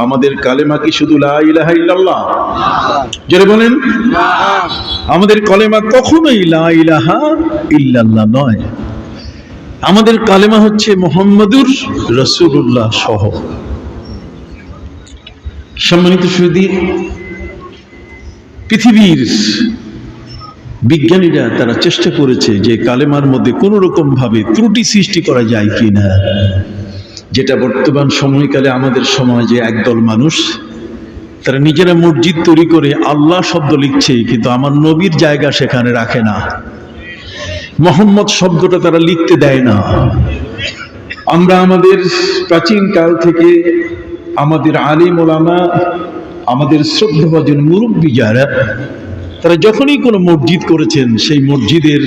আমাদের কালেমা কি শুধু লা ইলাহা ইল্লাল্লাহ? যারা বলেন আমাদের কালেমা কখনোই লা ইলাহা ইল্লাল্লাহ নয়। আমাদের কালেমা হচ্ছে মুহাম্মাদুর রাসূলুল্লাহ সহ। সম্মানিত সুধী, পৃথিবীর বিজ্ঞানীরা তারা চেষ্টা করেছে যে কালেমার মধ্যে কোনো রকম ভাবে ত্রুটি সৃষ্টি করা যায় কিনা, যেটা বর্তমান সময়কালে আমাদের সমাজে একদল মানুষ তারা নিজেরা মসজিদ তৈরি করে আল্লাহ শব্দ লিখছে, কিন্তু আমার নবীর জায়গা সেখানে রাখে না। মোহাম্মদ শব্দটা তারা লিখতে দেয় না। আমরা আমাদের প্রাচীন কাল থেকে আমাদের আলিম ওলামা, আমাদের শ্রদ্ধাভাজন মুরব্বী যারা, তারা যখনই কোনো মসজিদ করেছেন সেই মসজিদের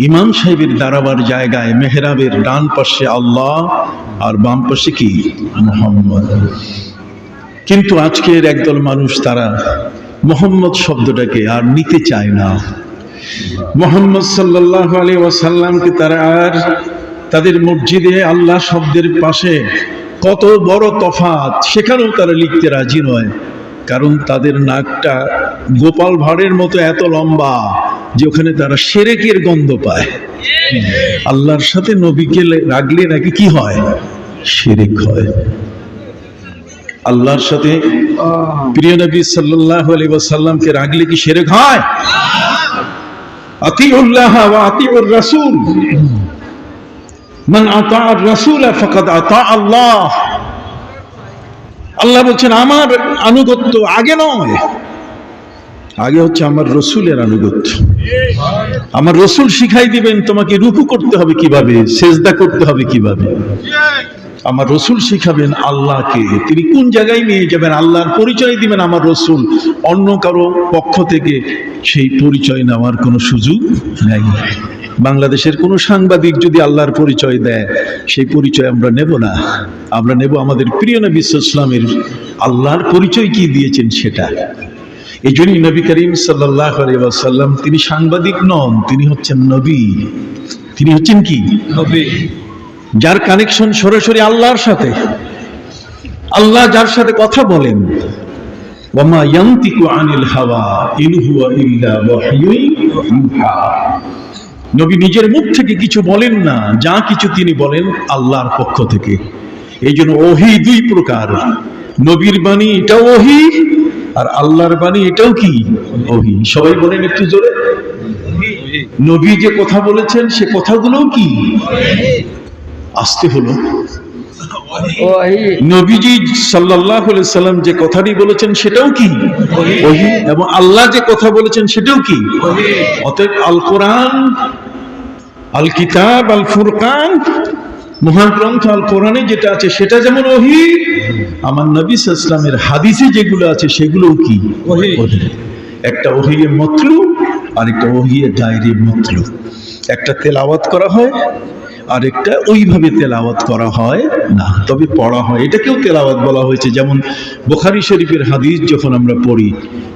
ইমাম সাহেবের দাঁড়াবার জায়গায় মেহরাবের ডান পাশে আল্লাহ আর বাম পাশে কি মুহাম্মদ। কিন্তু আজকের একদল মানুষ তারা মুহাম্মদ শব্দটাকে আর নিতে চায় না। মুহাম্মদ সাল্লাল্লাহু আলাইহি ওয়াসাল্লামকে তারা আর তাদের মসজিদে আল্লাহ শব্দের পাশে কত বড় তফাৎ সেখানেও তারা লিখতে রাজি নয়, কারণ তাদের নাকটা গোপাল ভাঁড়ের মতো এত লম্বা যে ওখানে তারা শিরকের গন্ধ পায়। আল্লাহর সাথে নবীকে রাখলে নাকি কি হয়? শিরক হয়। আল্লাহর সাথে প্রিয় নবী সাল্লাল্লাহু আলাইহি ওয়াসাল্লামকে রাখলে কি শিরক হয়? আতিউল্লাহ ওয়া আতিউর রাসূল, মান আতা'আর রাসূল ফাকাদ আতা আল্লাহ। আল্লাহ বলছেন আমার আনুগত্য আগে নয়, আগে হচ্ছে আমার রসুলের আনুগত্য। আমার রসুল শিখাই দিবেন তোমাকে রুকু করতে হবে কিভাবে, সেজদা করতে হবে কিভাবে। আমার রসুল শিখাবেন আল্লাহকে, তিনি কোন জায়গায় নিয়ে যাবেন আল্লাহর পরিচয় দিবেন আমার রসুল। অন্য কারো পক্ষ থেকে সেই পরিচয় নেওয়ার কোনো সুযোগ নেই। বাংলাদেশের কোনো সাংবাদিক যদি আল্লাহর পরিচয় দেয়, সেই পরিচয় আমরা নেব না। আমরা নেব আমাদের প্রিয় নবী সাল্লাল্লাহু আলাইহি ওয়াসাল্লামের আল্লাহর পরিচয় কি দিয়েছেন সেটা। এই জন্যই নবী করিম সাল্লাল্লাহু আলাইহি ওয়াসাল্লাম তিনি সাংবাদিক নন, তিনি হচ্ছেন নবী। তিনি হচ্ছেন কি? নবী, যার কানেকশন সরাসরি আল্লাহর সাথে। আল্লাহ যার সাথে কথা বলেন, ওয়ামা ইয়ানতিকু আনিল হাওয়া ইন হুয়া ইল্লা ওয়াহয়ুন ইউহা। নবী নিজের মুখ থেকে কিছু বলেন না, যা কিছু তিনি বলেন আল্লাহর পক্ষ থেকে। এই জন্য ওহী দুই প্রকার, নবীর বাণী এটাও ওহী, আর আল্লাহর বাণী এটাও কি ওহী। সবাই বলেন একটু জোরে, নবী যে কথা বলেছেন সে কথাগুলোও কি আসতে হলো। নবীজি সাল্লাল্লাহু আলাইহি সাল্লাম যে কথাটি বলেছেন সেটাও কি ওহী, এবং আল্লাহ যে কথা বলেছেন সেটাও কি ওহী। অতএব আল কোরআন, আল কিতাব, আল ফুরকান, মহাগ্রন্থ আল কোরআনে যেটা আছে সেটা যেমন ওহী, আমার নবী সাল্লাল্লাহু আলাইহি ওয়াসাল্লামের হাদিসে যেগুলো আছে সেগুলোও কি ওহী। একটা ওহীয়ে মতলু আর একটা ওহীয়ে গায়রে মতলু। একটা তেলাওয়াত করা হয় আর একটা ওইভাবে তেলাওয়াত করা হয় না, তবে পড়া হয়। এটাকেও তেলাওয়াত বলা হয়েছে। যেমন বুখারী শরীফের হাদিস যখন আমরা পড়ি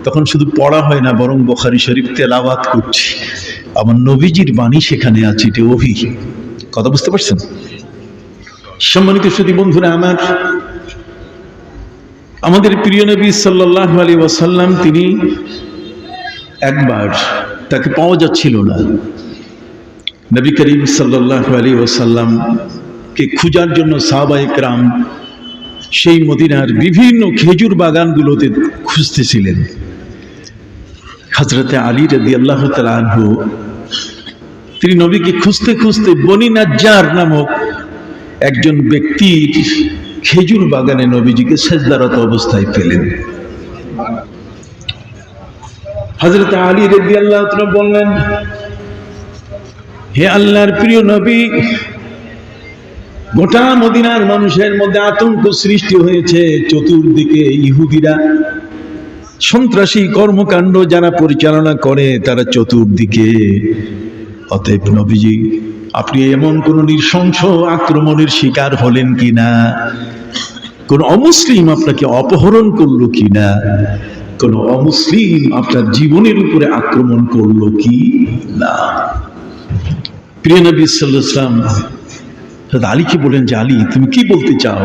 তখন শুধু পড়া হয় না, বরং বুখারী শরীফ তেলাওয়াত করছি। আমার নবীজির বাণী সেখানে আছে, এটা ওহী। কথা বুঝতে পারছেন? সম্মানিত সুধী বন্ধুরা আমার, আমাদের প্রিয় নবী সাল্লাল্লাহু আলাইহি ওয়াসাল্লাম তিনি একবার তাকে পাওয়া যাচ্ছিল না। নবী করিম সাল্লাল্লাহু আলাইহি ওয়াসাল্লামকে খোঁজার জন্য সাহাবায়ে কেরাম সেই মদিনার বিভিন্ন খেজুর বাগানগুলোতে খুঁজতেছিলেন। হযরতে আলী রাদিয়াল্লাহু তাআলা আনহু তিনি নবীকে খুঁজতে খুঁজতে বনি নাজ্জার নামক একজন ব্যক্তির খেজুর বাগানে নবীজিকে সেজদারত অবস্থায় পেলেন। হযরতে আলী রাদিয়াল্লাহু তাআলা বললেন, হে আল্লাহর প্রিয় নবী, গোটা মদিনার মানুষের মধ্যে আতঙ্ক সৃষ্টি হয়েছে। চতুর্দিকে ইহুদিরা সন্ত্রাসী কর্মকাণ্ড যারা পরিচালনা করে তারা চতুর্দিকে। অতএব নবীজি আপনি এমন কোন নৃশংস আক্রমণের শিকার হলেন কিনা, কোন অমুসলিম আপনাকে অপহরণ করলো কিনা, কোন অমুসলিম আপনার জীবনের উপরে আক্রমণ করলো কি না। প্রিয় নবী সাল্লাল্লাহু আলাইহি ওয়াসাল্লাম আলীকে বলেন যে আলী, তুমি কি বলতে চাও?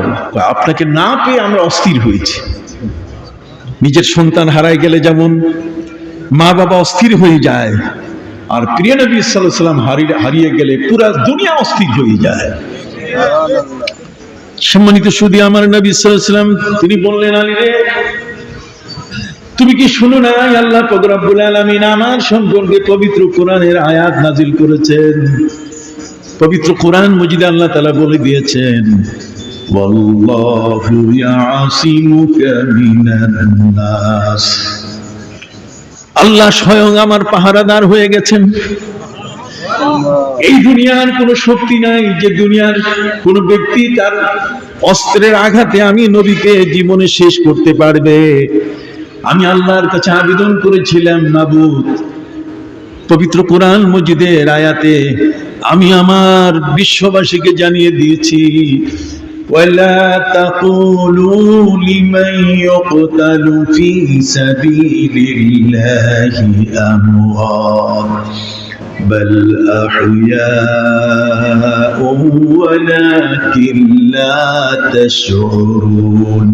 আপনাকে না পেয়ে আমরা অস্থির হয়েছি। নিজের সন্তান হারায় গেলে যেমন মা বাবা অস্থির হয়ে যায়, আর প্রিয় নবী সাল্লাল্লাহু আলাইহি ওয়াসাল্লাম হারিয়ে গেলে পুরা দুনিয়া অস্থির হয়ে যায়। সম্মানিত শুধু আমার নবী সাল্লাল্লাহু আলাইহি ওয়াসাল্লাম তিনি বললেন, আলী রে, তুমি কি শুনো নাই আল্লাহ পাক রব্বুল আলামিন আমার সম্পর্কে পবিত্র কোরআনের আয়াত নাজিল করেছেন। পবিত্র কোরআন মজিদে আল্লাহ তাআলা বলে দিয়েছেন, ওয়াল্লাহু ইয়াসিমুকা মিনান নাস। আল্লাহ স্বয়ং আমার পাহারাদার হয়ে গেছেন। এই দুনিয়ার কোনো শক্তি নাই যে দুনিয়ার কোন ব্যক্তি তার অস্ত্রের আঘাতে আমি নবীকে জীবনে শেষ করতে পারবে। আমি আল্লাহর কাছে আবেদন করেছিলাম, মাবুদ, পবিত্র কোরআন মজিদের আয়াতে আমি আমার বিশ্ববাসীকে জানিয়ে দিয়েছি, ওয়ালা তাকুলু লিমান ইউকতালু ফি সাবিলিল্লাহি আমওয়াত বাল আহইয়াউ ওয়ালাকিন লা তাশউরুন।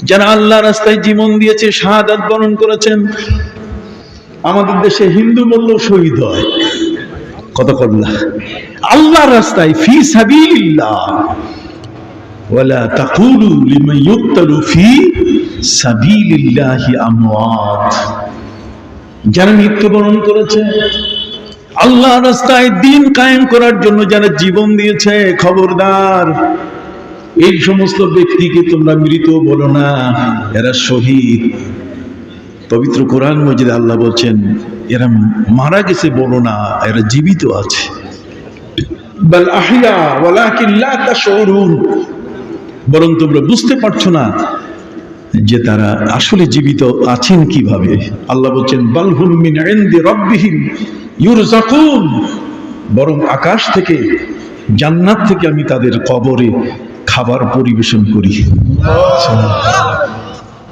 যারা আল্লাহ রাস্তায় জীবন দিয়েছে, শাহাদাত বরণ করেছেন। আমাদের দেশে হিন্দু বললেও শহীদ হয়, কত করলা আল্লাহর রাস্তায় ফি সাবিলিল্লাহ, ওয়ালা তাকুলু লিমান ইউকতালু ফি সাবিলিল্লাহি আমওয়াত। যারা মৃত্যুবরণ করেছে আল্লাহর রাস্তায় দ্বীন কায়েম করার জন্য, যারা জীবন দিয়েছে, খবরদার এই সমস্ত ব্যক্তিকে তোমরা মৃত বলো না, এরা শহীদ। পবিত্র কোরআন মজিদে আল্লাহ বলছেন, এরা মারা গেছে বলো না, এরা জীবিত আছে। বাল আহইয়া ওয়ালাকিন লা তাশউরুন, বরং তোমরা বুঝতে পারছো না যে তারা আসলে জীবিত আছেন কিভাবে। আল্লাহ বলছেন, বাল হুম মিন ইনদি রাব্বিহিম ইউরযাকুন, বরং আকাশ থেকে, জান্নাত থেকে আমি তাদের কবরে খাবার পরিবেশন করি।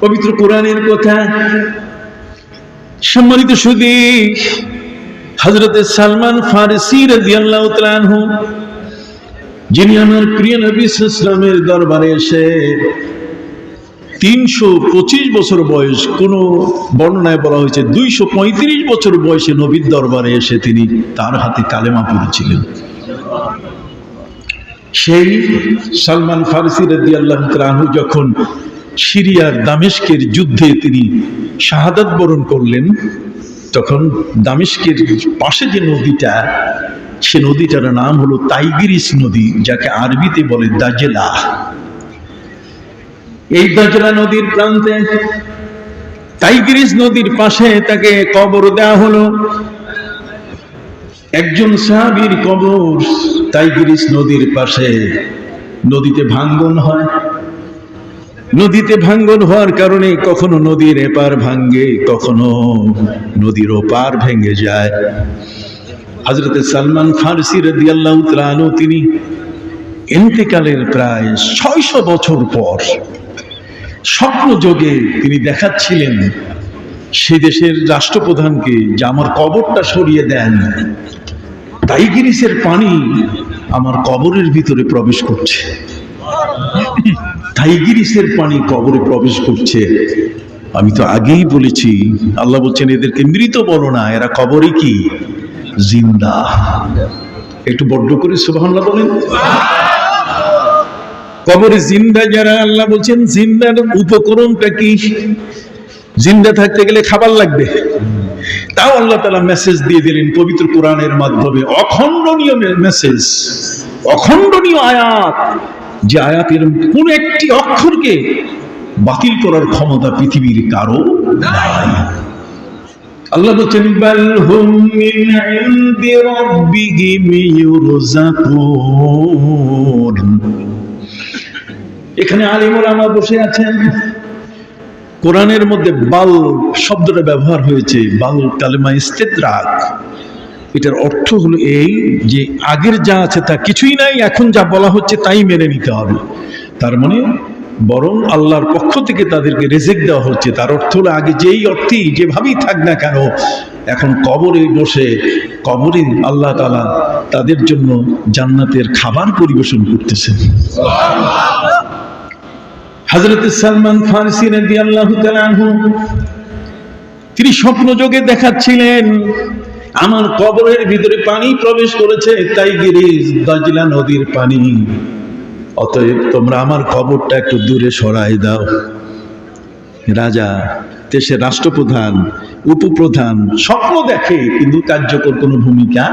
পবিত্র কোরআনের কথা। সম্মানিত সুধী, হযরতে সালমান ফারসি রাদিয়াল্লাহু তাআলা আনহু, যিনি আমার প্রিয় নবী সাল্লাল্লাহু আলাইহি ওয়াসাল্লামের দরবারে এসে 325 বছর বয়স, কোন বর্ণনায় বলা হয়েছে 235 বছর বয়সে নবীর দরবারে এসে তিনি তার হাতে কালেমা পড়েছিলেন। সেই সালমান ফারসি রাদিয়াল্লাহু তাআলা আনহু যখন সিরিয়ার দামেস্কের যুদ্ধে তিনি শাহাদাত বরণ করলেন, তখন দামেস্কের পাশে যে নদীটা, সে নদীটার নাম হলো তাইগ্রিস নদী, যাকে আরবিতে বলে দাজলা। এই দাজলা নদীর প্রান্তে তাইগ্রিস নদীর পাশে তাকে কবর দেওয়া হলো। একজন সাহাবীর কবর তাইগ্রিস নদীর পাশে। নদীতে ভাঙ্গন হয়, নদীতে ভাঙ্গন হওয়ার কারণে কখনো নদীর এপার ভাঙ্গে, কখনো নদীর ওপার ভেঙে যায়। হযরতে সালমান ফারসি রাদিয়াল্লাহু তাআলা আনহু তিনি ইন্তেকালের প্রায় 600 বছর পর স্বপ্ন যোগে তিনি দেখাচ্ছিলেন সে দেশের রাষ্ট্রপ্রধানকে যে আমার কবরটা সরিয়ে দেন, টাইগ্রিসের পানি আমার কবরের ভিতরে প্রবেশ করছে, টাইগ্রিসের পানি কবরে প্রবেশ করছে। আমি তো আগেই বলেছি, আল্লাহ বলছেন এদেরকে মৃত বলো না, এরা কবরে কি জিন্দা। একটু বড্ড করে সুবহানাল্লাহ বলেন। কবরে জিন্দা যারা, আল্লাহ বলছেন জিন্দার উপকরণটা কি? জিন্দা থাকতে গেলে খাবার লাগবে, তাও আল্লাহ তাআলা মেসেজ দিয়ে দিলেন পবিত্র কোরআনের মাধ্যমে, অখণ্ডনীয় মেসেজ, অখণ্ডনীয় আয়াত, যে আয়াতের কোন একটি অক্ষরকে বাতিল করার ক্ষমতা পৃথিবীর কারো নাই। আল্লাহ বলছেন, বাল হুম মিন ইনদি রাব্বিহিম ইউরযাকুন। এখানে আলিম ওলামা বসে আছেন। কোরআনের মধ্যে বাল শব্দটা ব্যবহার হয়েছে, বাল কালেমা ইস্তেদরাক। এটার অর্থ হলো এই যে আগের যা আছে তা কিছুই নাই, এখন যা বলা হচ্ছে তাই মেনে নিতে হবে। তার মানে বরং আল্লাহর পক্ষ থেকে তাদেরকে রিজেক্ট দেওয়া হচ্ছে। তার অর্থ হলো আগে যেই অর্থেই যেভাবেই থাক না কেন, এখন কবরে বসে কবরে আল্লাহ তাআলা তাদের জন্য জান্নাতের খাবার পরিবেশন করতেছেন। হযরত সালমান ফারসি রাদিয়াল্লাহু তাআলা আনহু তিনি স্বপ্ন যোগে দেখাচ্ছিলেন আমার কবরের ভিতরে পানি প্রবেশ করেছে, টাইগ্রিস দাজলা নদীর পানি, অতএব তোমরা আমার কবরটা একটু দূরে সরাই দাও। রাজা, দেশের রাষ্ট্রপ্রধান, উপপ্রধান স্বপ্ন দেখে কিন্তু কার্যকর কোনো ভূমিকা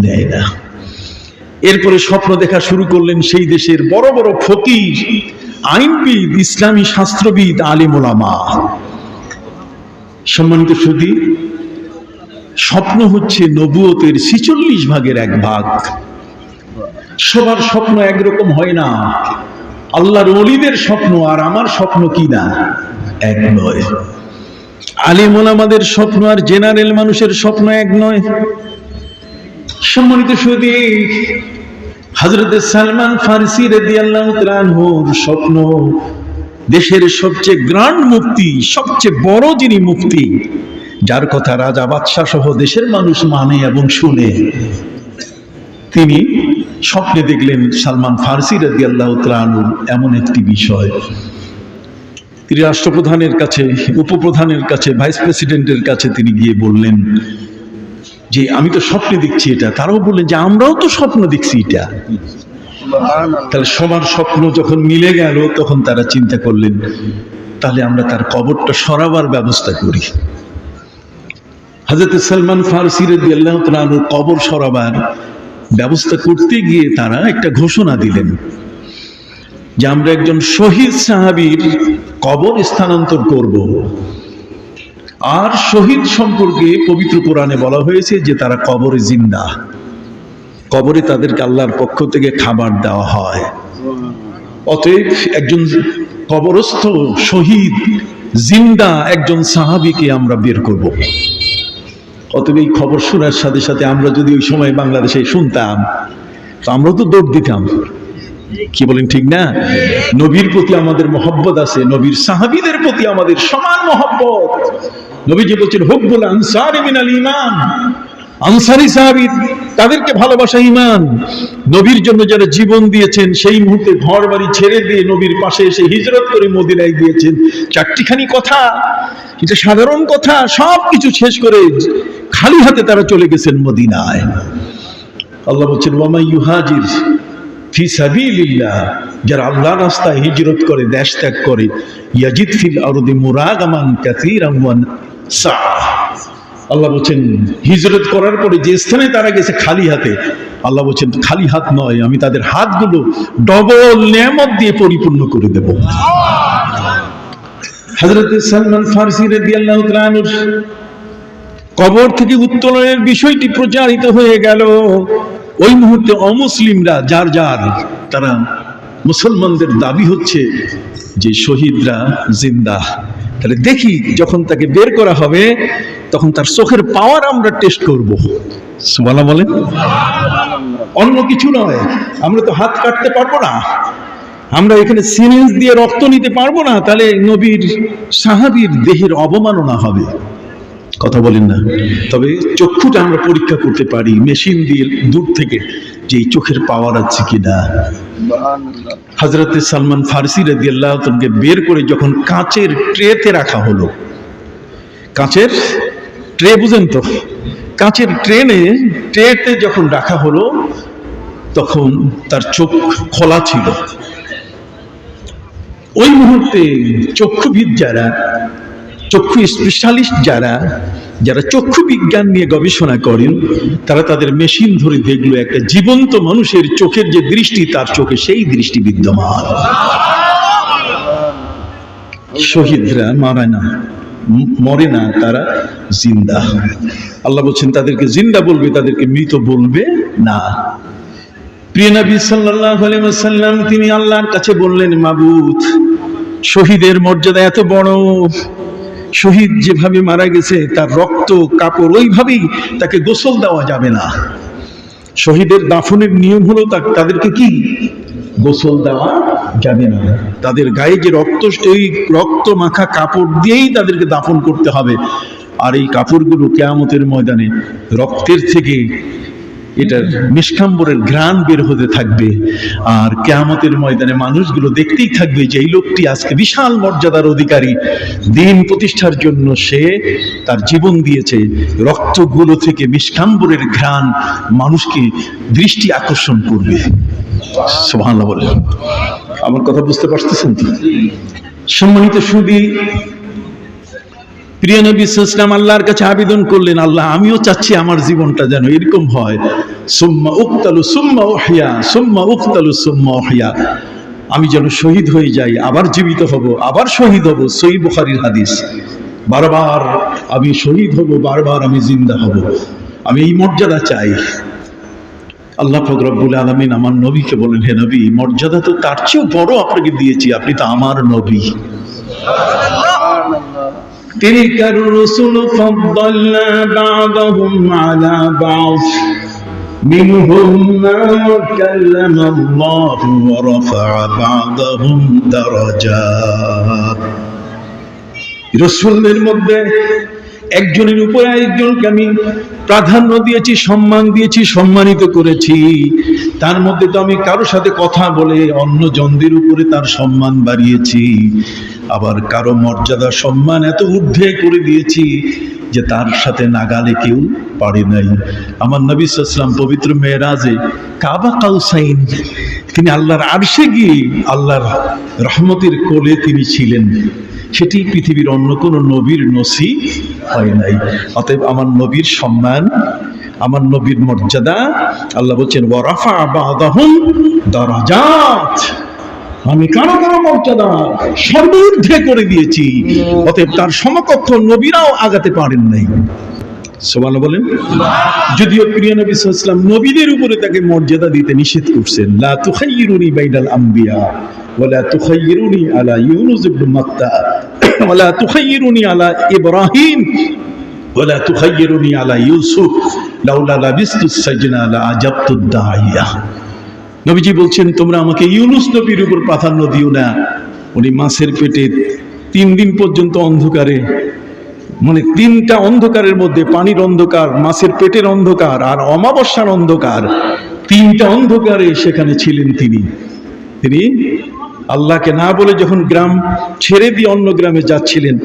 নেয় না। এরপরে স্বপ্ন দেখা শুরু করলেন সেই দেশের বড় বড় ফকির, আইনবিদ, ইসলামী শাস্ত্রবিদ, আলিম ওলামা। সম্মানিত সুধী, স্বপ্ন হচ্ছে নবুয়তের ৪৬ ভাগের ১ ভাগ। সবার স্বপ্ন একরকম হয় না। আল্লাহর ওলিদের স্বপ্ন আর আমার স্বপ্ন কি না, এক নয়। আলিম ওলামাদের স্বপ্ন আর জেনারেল মানুষের স্বপ্ন এক নয়। সম্মানিত সুধী, হযরত সালমান ফারসি রাদিয়াল্লাহু তাআলা আনহুর স্বপ্ন দেশের সবচেয়ে গ্র্যান্ড মুফতি, সবচেয়ে বড় যিনি মুফতি, যার কথা রাজা বাদশাহ সহ দেশের মানুষ মানে এবং শুনে, তিনি স্বপ্নে দেখলেন সালমান ফারসি রাদিয়াল্লাহু তাআলা আনহুর এমন একটি বিষয়। তিনি রাষ্ট্রপ্রধানের কাছে, উপপ্রধানের কাছে, ভাইস প্রেসিডেন্টের কাছে তিনি গিয়ে বললেন যে আমি তো স্বপ্নে দেখছি এটা। তারাও বললেন যে আমরাও তো স্বপ্ন দেখছি এটা। তাহলে সবার স্বপ্ন যখন মিলে গেল তখন তারা চিন্তা করলেন তাহলে আমরা তার কবরটা সরাবার ব্যবস্থা করি। হযরত সালমান ফারসি রাদিয়াল্লাহু তাআলা আনহুর কবর সরাবার ব্যবস্থা করতে গিয়ে তারা একটা ঘোষণা দিলেন যে আমরা একজন শহীদ সাহাবীর কবর স্থানান্তর করব। আর শহীদ সম্পর্কে পবিত্র কোরআনে বলা হয়েছে যে তারা কবরে জিন্দা, কবরে তাদেরকে আল্লাহর পক্ষ থেকে খাবার দেওয়া হয়। অতএব একজন কবরস্থ শহীদ জিন্দা একজন সাহাবীকে আমরা বের করব। অতএব এই খবর শোনার সাথে সাথে আমরা যদি ওই সময় বাংলাদেশে শুনতাম তো আমরা তো দৌড় দিতাম। কি বলেন, ঠিক না? নবীর প্রতি আমাদের মহব্বত আছে, নবীর সাহাবীদের প্রতি আমাদের সমান মহব্বত। নবীজি বলছেন হুব্বুল আনসারি মিনাল ঈমান, আনসারী সাহাবী তাদেরকে ভালোবাসা ঈমান। নবীর জন্য যারা জীবন দিয়েছেন, সেই মুহূর্তে ঘর বাড়ি ছেড়ে দিয়ে নবীর পাশে এসে হিজরত করে মদিনায় গিয়েছেন, চারটিখানি কথা, এটা সাধারণ কথা, সব কিছু শেষ করে খালি হাতে তারা চলে গেছেন মদিনায়। আল্লাহ বলছেন ওয়ামা ইউহাজির ফি সাবিলিল্লাহ, যারা আল্লাহর রাস্তায় হিজরত করে, দেশ ত্যাগ করে, ইয়াজিদ ফিল আরদি মুরাগামান কাসীরান ওয়া সাআ। আল্লাহ বলছেন হিজরত করার পরে যে স্থানে তারা গেছে খালি হাতে, আল্লাহ বলছেন খালি হাত নয়, আমি তাদের হাতগুলো ডবল নেয়ামত দিয়ে পরিপূর্ণ করে দেব। হযরত সালমান ফারসি রাদিয়াল্লাহু তাআলা আনহু কবর থেকে উত্তোলনের বিষয়টি প্রচারিত হয়ে গেল। ওই মুহূর্তে অমুসলিমরা যার যার তারা, মুসলমানদের দাবি হচ্ছে যে শহীদরা জিন্দা, তাহলে দেখি যখন তাকে বের করা হবে তখন তার চোখের পাওয়ার আমরা টেস্ট করব। সুবহানাল্লাহ বলেন, অন্য কিছু নয়। আমরা তো হাত কাটতে পারবো না, আমরা এখানে সিরিঞ্জ দিয়ে রক্ত নিতে পারবো না, তাহলে নবীর সাহাবীর দেহের অবমাননা হবে। কথা বলেন না? তবে চক্ষুটা আমরা পরীক্ষা করতে পারি মেশিন দিয়ে দূর থেকে, যে এই চোখের পাওয়ার আছে কিনা। হযরত সালমান ফারসি রাদিয়াল্লাহু তাআলাকে বের করে যখন কাচের ট্রেতে রাখা হলো, কাচের ট্রে বুঝেন তো, কাচের ট্রেতে যখন রাখা হলো তখন তার চোখ খোলা ছিল। ওই মুহূর্তে চক্ষুবিদ যারা, চক্ষু স্পেশালিস্ট যারা চক্ষু বিজ্ঞান নিয়ে গবেষণা করেন, তারা তাদের মেশিন ধরে দেখলো একটা জীবন্ত মানুষের চোখের যে দৃষ্টি, তার চোখে সেই দৃষ্টি বিদ্যমান। শহীদরা মরে না, তারা জিন্দা। আল্লাহ বলছেন তাদেরকে জিন্দা বলবে, তাদেরকে মৃত বলবে না। প্রিয় নবী সাল্লাল্লাহু আলাইহি ওয়াসাল্লাম তিনি আল্লাহর কাছে বললেন, মাবুদ, শহীদের মর্যাদা এত বড়, শহীদ যেভাবে মারা গেছে তার রক্ত কাপড় ওইভাবেই তাকে গোসল দেওয়া যাবে না। শহীদের দাফনের নিয়ম হলো তাদেরকে কি গোসল দেওয়া যাবে না, তাদের গায়ে যে রক্ত, ওই রক্ত মাখা কাপড় দিয়েই তাদেরকে দাফন করতে হবে। আর এই কাপড়গুলো কিয়ামতের ময়দানে রক্তের থেকে এটার নিষ্কাম্বরের ঘ্রাণ বের হতে থাকবে। আর কিয়ামতের ময়দানে মানুষগুলো দেখতেই থাকবে যে এই লোকটি আজকে বিশাল মর্যাদার অধিকারী, দিন প্রতিষ্ঠার জন্য সে তার জীবন দিয়েছে। রক্তগুলো থেকে নিষ্কাম্বরের ঘ্রাণ মানুষকে দৃষ্টি আকর্ষণ করবে। সুবহানাল্লাহ বলে। আমার কথা বুঝতে পারতেছেন তো? সম্মানিত সুধী, প্রিয় নবী সাল্লাল্লাহু আলাইহি ওয়াসাল্লাম আল্লাহর কাছে আবেদন করলেন, আল্লাহ আমিও চাচ্ছি আমার জীবনটা যেন এরকম হয়, সুম্মা উকতালু সুম্মা উহইয়া সুম্মা উকতালু সুম্মা উহইয়া, আমি যেন শহীদ হয়ে যাই, আবার জীবিত হব, আবার শহীদ হব। সহিহ বুখারীর হাদিস। বারবার আমি শহীদ হব, বারবার আমি জিন্দা হব, আমি এই মর্যাদা চাই। আল্লাহ পাক রব্বুল আলামিন আমার নবীকে বলেন, হে নবী, মর্যাদা তো তার চেয়েও বড় আপনাকে দিয়েছি, আপনি তো আমার নবী। تلك الرسل فضلنا بعضهم على بعض منهم من كلم الله ورفع بعضهم درجات। রাসূলের মধ্যে একজনের উপরে আরেকজনকে আমি প্রাধান্য দিয়েছি, সম্মান দিয়েছি, সম্মানিত করেছি। তার মধ্যে তো আমি কারোর সাথে কথা বলে অন্য জনদের উপরে তার সম্মান বাড়িয়েছি, আবার কারো মর্যাদা সম্মান এত ঊর্ধ্বে করে দিয়েছি যে তার সাথে নাগালে কেউ পারে নাই। আমার নবী সাল্লাল্লাহু আলাইহি ওয়াসাল্লাম পবিত্র মেরাজে কাবা কাউসাইন, তিনি আল্লাহর আরশে গিয়ে আল্লাহর রহমতের কোলে তিনি ছিলেন। সেটি পৃথিবীর অন্য কোন নবীর নসিব হয় নাই। অতএব আমার নবীর সম্মান, আমার নবীর মর্যাদা, আল্লাহ বলছেন ওয়া রাফা বা'দাহুম দারাজাত, আমি কারো কারো মর্যাদা সর্বোচ্চে করে দিয়েছি। অতএব তার সমকক্ষ নবীরাও আগাতে পারেন নাই। সুবহানাল্লাহ বলেন। যদিও প্রিয় নবী সাল্লাল্লাহু আলাইহি ওয়াসাল্লাম নবীদের উপরে তাকে মর্যাদা দিতে নিষেধ করছেন, লা তুখাইয়িরুনি বাইনাল আম্বিয়া ওয়ালা তুখাইয়িরুনি আলা ইউনুস ইবনে মাত্তা ওয়ালা তুখাইয়িরুনি আলা ইব্রাহিম ওয়ালা তুখাইয়িরুনি আলা ইউসুফ লাউলা লাবিস্তু সাজনা লা আজাবতু দাইয়া। নবীজি বলছেন, তোমরা আমাকে ইউনুস নবীর উপর প্রাধান্য দিও না। উনি মাছের পেটে 3 দিন পর্যন্ত অন্ধকারে, মানে 3টা অন্ধকারের মধ্যে, পানির অন্ধকার, মাছের পেটের অন্ধকার আর অমাবস্যার অন্ধকার, 3টা অন্ধকারে সেখানে ছিলেন তিনি। তিনি আল্লাহকে না বলে যখন গ্রাম ছেড়ে দিয়ে অন্য গ্রামে যাচ্ছিলেন,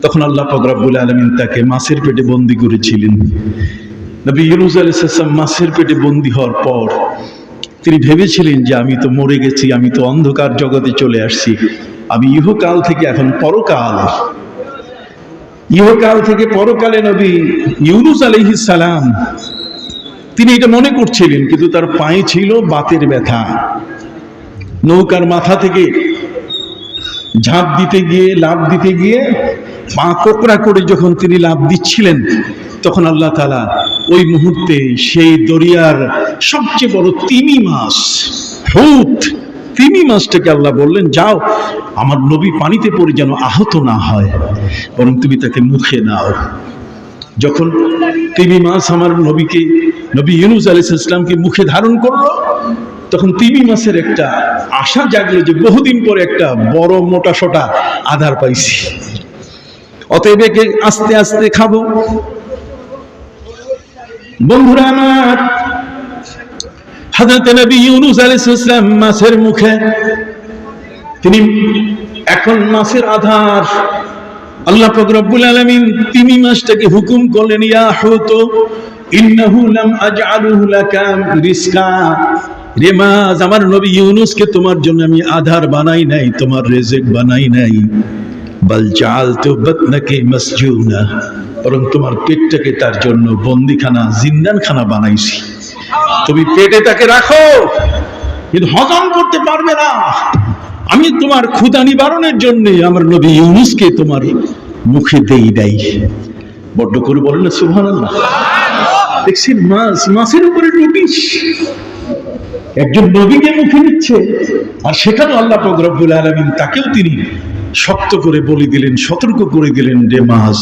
তখন আল্লাহ পাক রব্বুল আলামিন তাকে মাছের পেটে বন্দী করেছিলেন। নবী ইউনূস আলাইহিস সালাম মাছের পেটে বন্দী হওয়ার পর তিনি ভেবেছিলেন যে আমি তো মরে গেছি, আমি তো অন্ধকার জগতে চলে আসছি, আমি ইহকাল থেকে এখন পরকাল, ইহকাল থেকে পরকালে নবী ইউনূস আলাইহিস সালাম তিনি এটা মনে করছিলেন, কিন্তু তার পায়ে ছিল বাতের ব্যথা। নৌকার মাথা থেকে ঝাঁপ দিতে গিয়ে, লাফ দিতে গিয়ে পা কোকড়া করে যখন তিনি লাফ দিচ্ছিলেন, তখন আল্লাহ তাআলা ওই মুহূর্তে সেই দরিয়ার সবচেয়ে বড় তিমি মাছ, হুত, তিমি মাছটাকে আল্লাহ বললেন, যাও, আমার নবী পানিতে পড়ে যেন আহত না হয়, বরং তুমি তাকে মুখে নাও। যখন তিমি মাছ আমার নবীকে, নবী ইউনূস আলাইহিস সালামকে মুখে ধারণ করলো, তখন তিমি মাছের একটা আশা জাগলো যে বহুদিন পরে একটা বড় মোটা সোটা আধার পাইছি, অতএব একে আস্তে আস্তে খাবো। বন্ধুরা আমার, হযরত নবী ইউনূস আলাইহিস সালাম মাছের মুখে, তিনি এখন মাছের আধার। আল্লাহ পাক রব্বুল আলামিন তিমি মাছটাকে হুকুম করলেন, ইয়া হুত ইন্নাহু লাম আজআলহু লাকা রিজকা, রে মাছ, আমার নবী ইউনূসকে তোমার জন্য আমি আধার বানাই নাই, তোমার রিজিক বানাই নাই, বাল জাআলতু বাতনাকা মাসজুনা, বরং তোমার পেটটাকে তার জন্য বন্দিখানা, জিন্দানখানা বানাইছি। তুমি পেটে তাকে রাখো, কিন্তু হজম করতে পারবে না। আমি তোমার ক্ষুধা নিবারণের জন্য আমার নবী ইউনূসকে তোমার মুখে দেই নাই। বড্ড করে বলেন না সুবহানাল্লাহ। দেখছেন, মাছ, মাছের উপরে নোটিশ, একজন নবীকে মুখে নিচ্ছে, আর সেখানে আল্লাহ পাক রব্বুল আলামিন তাকেও তিনি শক্ত করে বলে দিলেন, সতর্ক করে দিলেন, রে মাছ,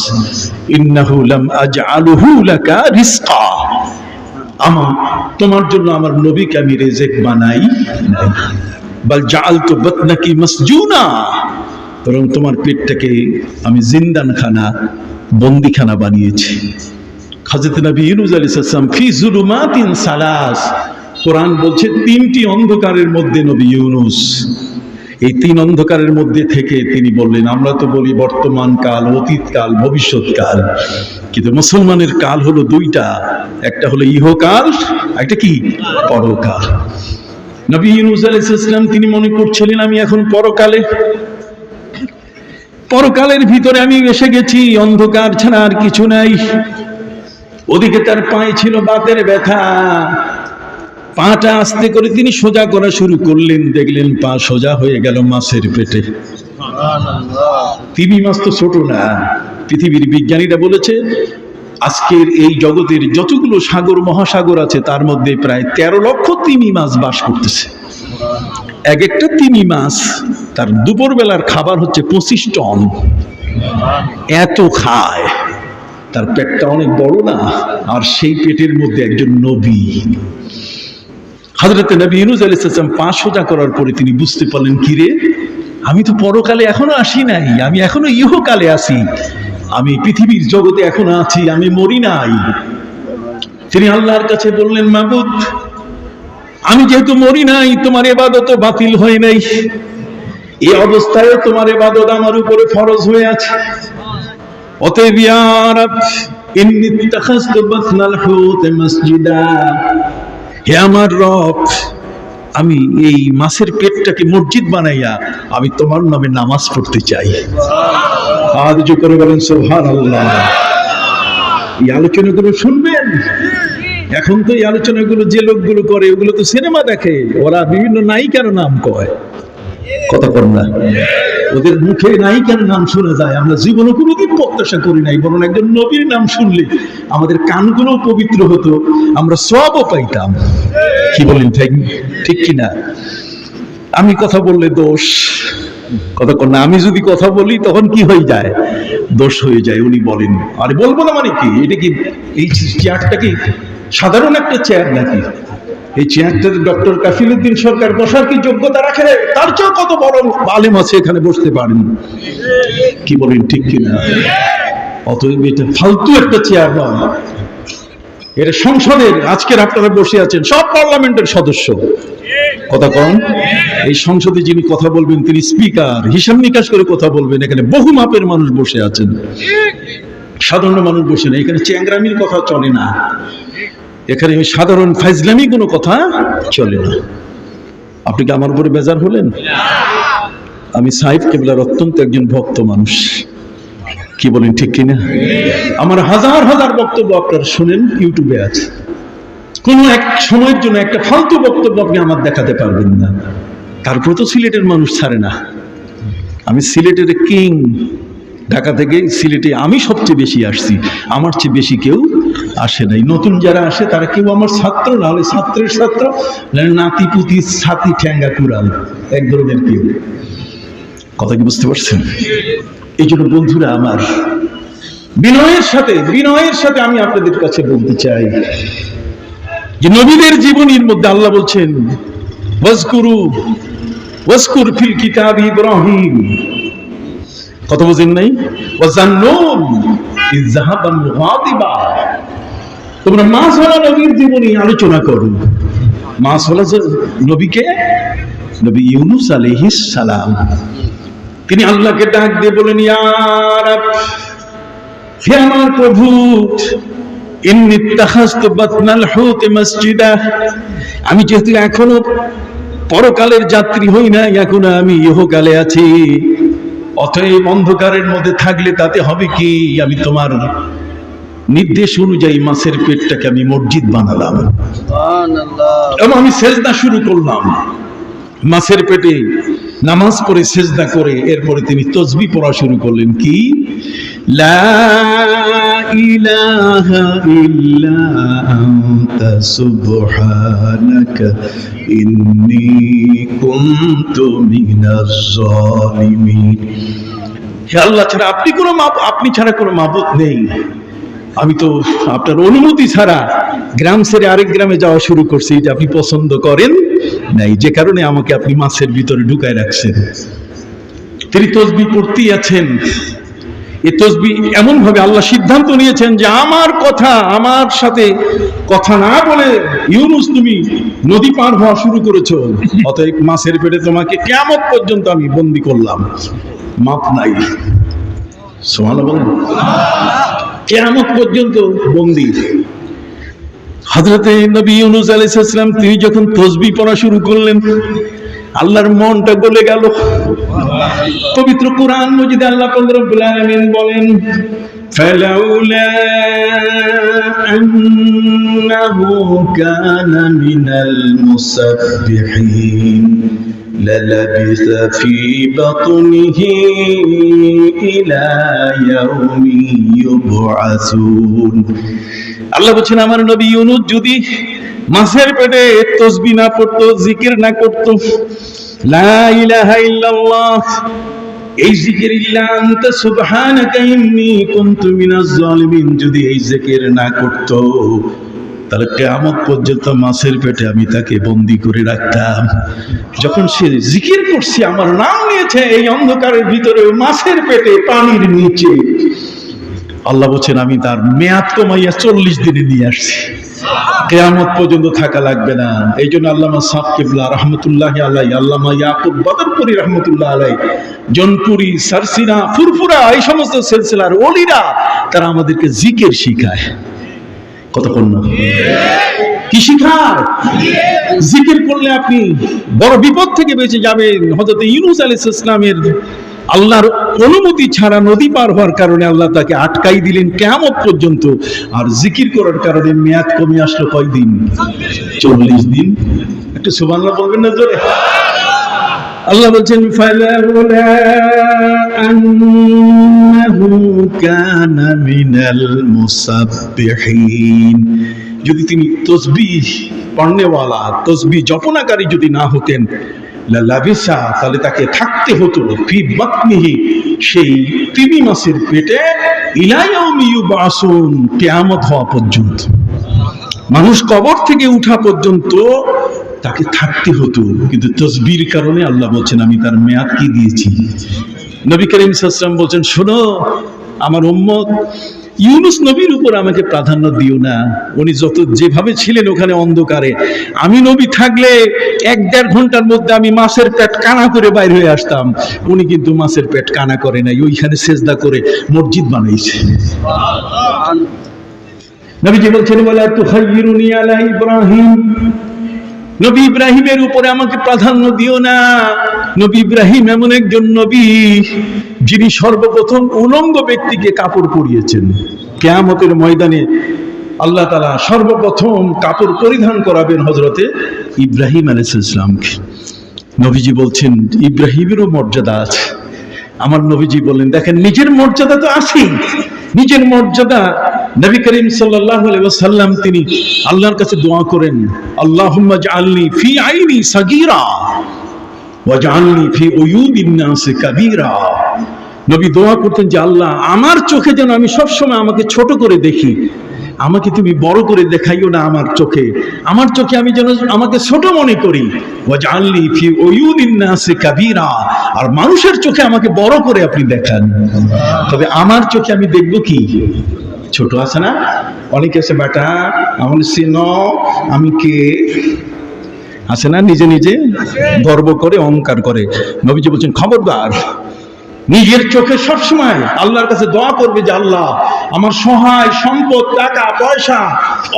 ইন্নাহু লাম আজআলহু লাকা রিজকা, তোমার জন্য আমার নবীকে আমি রিজিক বানাই নাই, বাল জাআলতু বাতনাকি মাসজুনা, বরং তোমার পেটটাকে আমি জিন্দানখানা, বন্দিখানা বানিয়েছি। হযরত নবী ইউনূস আলাইহিস সালাম ফি যুলুমাতিন সালাস, কোরআন বলছে তিনটি অন্ধকারের মধ্যে নবী ইউনূস, এই তিন অন্ধকারের মধ্যে থেকে তিনি বললেন, আমরা তো বলি বর্তমান কাল, অতীত কাল, ভবিষ্যৎ কাল, কিন্তু মুসলমানের কাল হলো দুইটা, একটা হলো ইহকাল, একটা কি পরকাল। নবী ইউনূস আলাইহিস সালাম তিনি মনে করছিলেন আমি এখন পরকালে, পরকালের ভিতরে আমি এসে গেছি, অন্ধকার ছাড়া আর কিছু নাই। ওদিকে তার পায়ে ছিল বাতের ব্যথা, পাটা আস্তে করে তিনি সোজা করা শুরু করলেন, দেখলেন পা সোজা হয়ে গেল মাছের পেটে। তিমি মাছ তো ছোট না, পৃথিবীর বিজ্ঞানীরা বলেছে আজকের এই জগতের যতগুলো সাগর মহাসাগর আছে তার মধ্যে প্রায় 13 লক্ষ তিমি মাছ বাস করতেছে। এক একটা তিমি মাছ তার দুপুরবেলার খাবার হচ্ছে 25 টন, এত খায়। তার পেটটা অনেক বড় না, আর সেই পেটের মধ্যে একজন নবী। হযরত নবী ইউনূস আলাইহিস সালাম পা সোজা করার পরে তিনি বুঝতে পারলেন, কি রে, আমি তো পরকালে এখনো আসি নাই, আমি এখনো ইহকালে আছি, আমি পৃথিবীর জগতে এখনো আছি, আমি মরি নাই। তিনি আল্লাহর কাছে বললেন, মাবুদ, আমি যেহেতু মরি নাই, তোমার ইবাদত বাতিল হয় নাই, এই অবস্থায় তোমার ইবাদত আমার উপরে ফরজ হয়ে আছে। অতএব ইয়া রাব ইন্নী ইত্তাখাযতু বাতনাল হুত মাসজিদা, হে আমার রব, আমি এই মাছের পেটটাকে মসজিদ বানাইয়া আমি তোমার নামে নামাজ পড়তে চাই। আজ যে করে বলেন সুবহানাল্লাহ। এই আলোচনাগুলো শুনবেন। এখন তো এই আলোচনাগুলো যে লোকগুলো করে ওগুলো তো সিনেমা দেখে, ওরা বিভিন্ন নায়িকার নাম কয়, কথা বল না, ওদের মুখে নায়িকার নাম শোনা যায়। আমরা জীবনে কোনোদিন প্রত্যাশা করি নাই, বরং একজন নবীর নাম শুনলে আমাদের কানগুলো পবিত্র হতো, আমরা সওয়াবও পাইতাম। কি বলেন, ঠিক কিনা? আমি কথা বললে দোষ, কথা কর না, আমি যদি কথা বলি তখন কি হয়ে যায়, দোষ হয়ে যায়। উনি বলেন, আরে বলবো না মানে কি, এটা কি এই চেয়ারটা কি সাধারণ একটা চেয়ার নাকি? এই চেয়ারটাতে ডক্টর কাফিলউদ্দিন সরকার বসার কি যোগ্যতা রাখে? তার চেয়েও কত বড় আলেম আছে এখানে বসতে পারেন। কি বলেন, ঠিক কিনা? অতএব এটা ফালতু একটা চেয়ার নয়, এটা সংসদের, আজকের আপনারা বসে আছেন সব পার্লামেন্টের সদস্য, কথা কম। এই সংসদে যিনি কথা বলবেন তিনি স্পিকার, হিসাব নিকাশ করে কথা বলবেন। এখানে বহু মাপের মানুষ বসে আছেন, সাধারণ মানুষ বসে না। এখানে চ্যাংরামির কথা চলে না, এখানে সাধারণ ফাইজলামি কোনো কথা চলে না। আপনি কি আমার উপরে বেজার হলেন? আমি সাহিব কেবলার অত্যন্ত একজন ভক্ত মানুষ, কি বলেন, ঠিক কিনা? আমার হাজার হাজার বক্তব্য আপনারা শুনেন, ইউটিউবে আছে। কোনো এক সময়ের জন্য একটা ফালতু বক্তব্য আপনি আমার দেখাতে পারবেন না। তারপর তো সিলেটের মানুষ ছাড়ে না। আমি সিলেটের কিং, ঢাকা থেকে সিলেটে আমি সবচেয়ে বেশি আসছি, আমার চেয়ে বেশি কেউ আসে নাই। নতুন যারা আসে তারা কেউ আমার ছাত্র, না হলে ছাত্রের ছাত্র, নাতি পুতি ছাতি ঠ্যাঙ্গা কুড়াল, এক ধরনের কেউ। কথা কি বুঝতে পারছেন? এই জন্য বন্ধুরা আমার, বিনয়ের সাথে আমি আপনাদের কাছে বলতে চাই যে নবীদের জীবনীর মধ্যে আল্লাহ বলছেন, ওয়াজকুর ফিল কিতাবি ইব্রাহিম, কথা বুঝেন নাই? ওয়াজান্নুন ইয যাহাবা মুগাদিবা, তোমরা মাসওয়ালা নবীর জীবনী আলোচনা করো। মাসওয়ালা নবীকে নবী ইউনূস আলাইহিস সালাম, তিনি আল্লাহকে ডাক দিয়ে বলেন, ইয়া রাব, হে আমার প্রভু, ইন্নী ইত্তাখাযতু বাতনাল হুত মাসজিদা, আমি যেহেতু এখনো পরকালের যাত্রী হই না, এখনো আমি ইহকালে আছি, অতএব অন্ধকারের মধ্যে থাকলে তাতে হবে কি, আমি তোমার নির্দেশ অনুযায়ী মাছের পেটটাকে আমি মসজিদ বানালাম। এবং আমি সেজদা শুরু করলাম মাছের পেটে, নামাজ পড়ে সেজদা করে এরপরে তিনি তাসবিহ পড়া শুরু করলেন, কি লা ইলাহা ইল্লা আনতা সুবহানাকা ইন্নী কুনতু মিনাজ জালিমিন। হে আল্লাহ ছাড়া আপনি ছাড়া কোনো মাবুদ নেই, আমি তো আপনার অনুমতি ছাড়া গ্রাম ছেড়ে আরেক গ্রামে যাওয়া শুরু করছি, এটা আপনি পছন্দ করেন নাই, যে কারণে আমাকে আপনি মাছের ভিতরে ঢুকায় রাখছেন। তিনি তাসবিহ পড়তেই আছেন। এই তাসবিহ এমন ভাবে আল্লাহ সিদ্ধান্ত নিয়েছেন যে আমার কথা, আমার সাথে কথা না বলে ইউনুস তুমি নদী পার হওয়া শুরু করেছো, অতএব মাছের পেটে তোমাকে কিয়ামত পর্যন্ত আমি বন্দী করলাম, মাপ নাই। সুবহানাল্লাহ বলেন। কিয়ামত পর্যন্ত বন্দী। হযরতে নবী ইউনুস আলাইহিস সালাম তিনি যখন তাসবিহ পড়া শুরু করলেন, আল্লাহর মনটা গলে গেল। পবিত্র কোরআন মজিদে আল্লাহ পাক রব্বুল আলামিন বলেন, ফালাউলা আন্নাহু কানা মিনাল মুসাব্বিহিন লালাবিসা ফি বাতনিহি ইলা ইয়াউমি ইউবআসুন। আল্লাহ বলেন আমার নবী ইউনুস যদি মাছের পেটে তাসবিহ না পড়তো, জিকির না করতো, লা ইলাহা ইল্লাল্লাহ, এই জিকির ইল্লা আনতা সুবহানাকা ইন্নী কুনতু মিনাজ জালিমিন, যদি এই জিকির না করতো তাহলে কিয়ামত পর্যন্ত মাছের পেটে আমি তাকে বন্দী করে রাখতাম। যখন সে জিকির করছে, আমার নাম নিয়েছে, এই অন্ধকারের ভিতরে মাছের পেটে পানির নিচে, আল্লাহ বলছেন আমি তার মেয়াদ কমাইয়া 40 দিনে নিয়ে আসছি, কিয়ামত পর্যন্ত থাকা লাগবে না। এই জন্য আল্লামা সাহেব কিবলা রহমতুল্লাহি আলাইহি, আল্লামা ইয়াকুব বদরপুরি রহমতুল্লাহ আলাইহি, জনপুরি, সারসিনা, ফুরফুরা, এই সমস্ত সিলসিলার ওলিরা তারা আমাদেরকে জিকির শিখায়। কতক্ষণ না কি শিখায়? জিকির করলে আপনি বড় বিপদ থেকে বেঁচে যাবেন। হযরত ইউনূস আলাইহিস সালামের আল্লাহর অনুমতি ছাড়া নদী পার হওয়ার কারণে আল্লাহ তাকে আটকাই দিলেন কিয়ামত পর্যন্ত। আর জিকির করার কারণে মেয়াদ কমে আসলো কয়দিন? 40 দিন। একটু সুবহানাল্লাহ বলবেন না জোরে? আল্লাহ বলছেন ফালাউলা আন্নাহু কানা মিনাল মুসাব্বিহিন, যদি তিনি তাসবিহ পড়নেওয়ালা, তাসবিহ জপনাকারী যদি না হতেন, লালাবিসা, তাহলে তাকে থাকতে হতো ফি বাতনিহি, সেই তিমি মাছের পেটে, ইলা ইয়াউমি ইউবআসুন, কিয়ামত হওয়া পর্যন্ত, মানুষ কবর থেকে উঠা পর্যন্ত তাকে থাকতে হতো। কিন্তু তাসবিহর কারণে আল্লাহ বলছেন আমি তার মেয়াদ কি দিয়েছি। নবী করিম সাল্লাল্লাহু আলাইহি ওয়াসাল্লাম বলছেন, শোনো আমার উম্মত, ইউনুস নবীর উপর আমাকে প্রাধান্য দিও না। উনি যত যেভাবে ছিলেন ওখানে অন্ধকারে, আমি নবী থাকলে 1-1.5 ঘন্টার মধ্যে আমি মাছের পেট কানা করে বাইরে হয়ে আসতাম। উনি কিন্তু মাছের পেট কানা করে নাই, ওইখানে সেজদা করে মসজিদ বানাইছে। নবীজি বলছেন ওয়ালা তুখায়্যিরুনি আলা ইব্রাহিম, নবী ইব্রাহিমের উপরে আমাকে প্রাধান্য দিও না। নবী ইব্রাহিম এমন একজন নবী যিনি সর্বপ্রথম উলঙ্গ ব্যক্তিকে কাপড় পরিয়েছেন। কিয়ামতের ময়দানে আল্লাহ তাআলা সর্বপ্রথম কাপড় পরিধান করাবেন হযরতে ইব্রাহিম আলাইহিস সালামকে। নবীজি বলছেন ইব্রাহিমেরও মর্যাদা আছে। আমার নবীজি বললেন দেখেন নিজের মর্যাদা তো আছেই, নিজের মর্যাদা নবী করিম সাল্লাল্লাহু আলাইহি ওয়াসাল্লাম তিনি আল্লাহর কাছে দোয়া করেন, আল্লাহুম্মা জাআলনি ফি আইনি সাগীরা ওয়াজআলনি ফি উয়ুবিন নাস কাবীরা। নবী দোয়া করতেন যে আল্লাহ আমার চোখে যেন আমি সব সময় আমাকে ছোট করে দেখি, আমাকে তুমি বড় করে দেখাইও না আমার চোখে, আমার চোখে আমি যেন আমাকে ছোট মনে করি। ওয়াজআলনি ফি উয়ুবিন নাস কাবীরা, আর মানুষের চোখে আমাকে বড় করে আপনি দেখান। তবে আমার চোখে আমি দেখব কি? ছোট আছে না? অনেকে আছে বেটা আমার চিনো আমি কে, আছে না? নিজে নিজে গর্ব করে অহংকার করে। নবীজি বলছেন খবরদার, নিজের চোখে সবসময় আল্লাহর কাছে দোয়া করবে যে আল্লাহ আমার সহায় সম্পদ, টাকা পয়সা,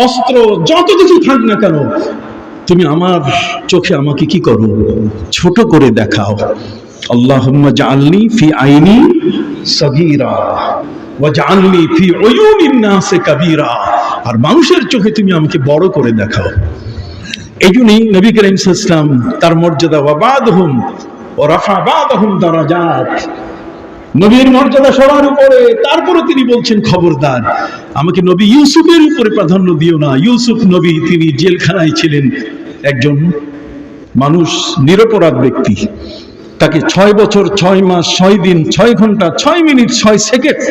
অস্ত্র যত কিছু থাক না কেন, তুমি আমার চোখে আমাকে কি করো? ছোট করে দেখাও। আল্লাহুম্মা জাআলনি ফি আইনি সাগীরা ওয়াজআলনি ফি উয়ুবিন নাস কাবীরা, আর মানুষের চোখে তুমি আমাকে বড় করে দেখাও। এই জন্যই নবী করিম সাল্লাল্লাহু আলাইহি ওয়াসাল্লাম তার মর্যাদা ওয়া বাদহুম ওয়া রাফা বাদহুম দারাজাত, নবীর মর্যাদা সবার উপরে। তারপরে তিনি বলছেন খবরদার আমাকে নবী ইউসুফের উপরে প্রাধান্য দিও না। ইউসুফ নবী তিনি জেলখানায় ছিলেন, একজন মানুষ নিরপরাধ ব্যক্তি, তাকে 6 বছর 6 মাস 6 দিন 6 ঘন্টা 6 মিনিট 6 সেকেন্ড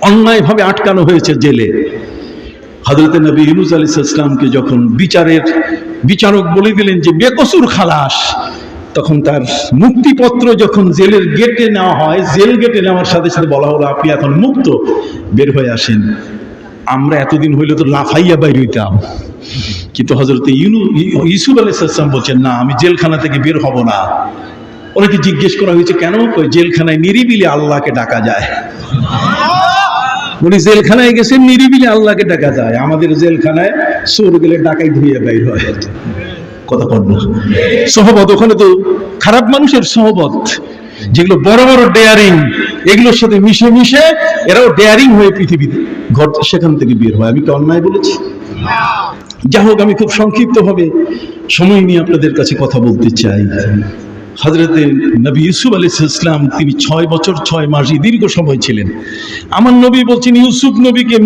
অন্যায়ভাবে আটকানো হয়েছে জেলে। হযরত নবী ইউনূস আলাইহিস সালামকে যখন বিচারক বলে দিলেন যে বেকসুর খালাস, তখন তার মুক্তিপত্র যখন জেলের গেটে নেওয়া হয়, জেল গেটে নেওয়ার সাথে সাথে বলা হলো আপনি এখন মুক্ত, বের হয়ে আসেন। আমরা এতদিন হইলে তো লাফাইয়া বাইর হইতাম, কিন্তু হযরত ইউসুফ আলাইহিস সালাম বলছেন না, আমি জেলখানা থেকে বের হব না। ওনাকে জিজ্ঞেস করা হয়েছে কেন? জেলখানায় নিরিবিলি আল্লাহকে ডাকা যায়। উনি জেলখানায় গেছেন, নিরিবিলি আল্লাহকে ডাকা যায়। আমাদের জেলখানায় চোর গেলে ডাকাই ধুয়ে বাইর হয়। কথা বল না, সহবত ওখানে তো খারাপ মানুষের সহবত, যেগুলো বড় বড় ডেয়ারিং, এগুলোর সাথে মিশে মিশে এরাও ডেয়ারিং হয়ে পৃথিবীতে ঘর সেখান থেকে বের হয়। আমি কি অন্যায় বলেছি? যা হোক, আমি খুব সংক্ষিপ্ত ভাবে সময় নিয়ে আপনাদের কাছে কথা বলতে চাই। হযরতে নবী ইউসুফ আলাইহিস সালাম তিনি 6 বছর 6 মাস দীর্ঘ সময় ছিলেন। আমার নবী বলছেন ইউসুফ নবীকে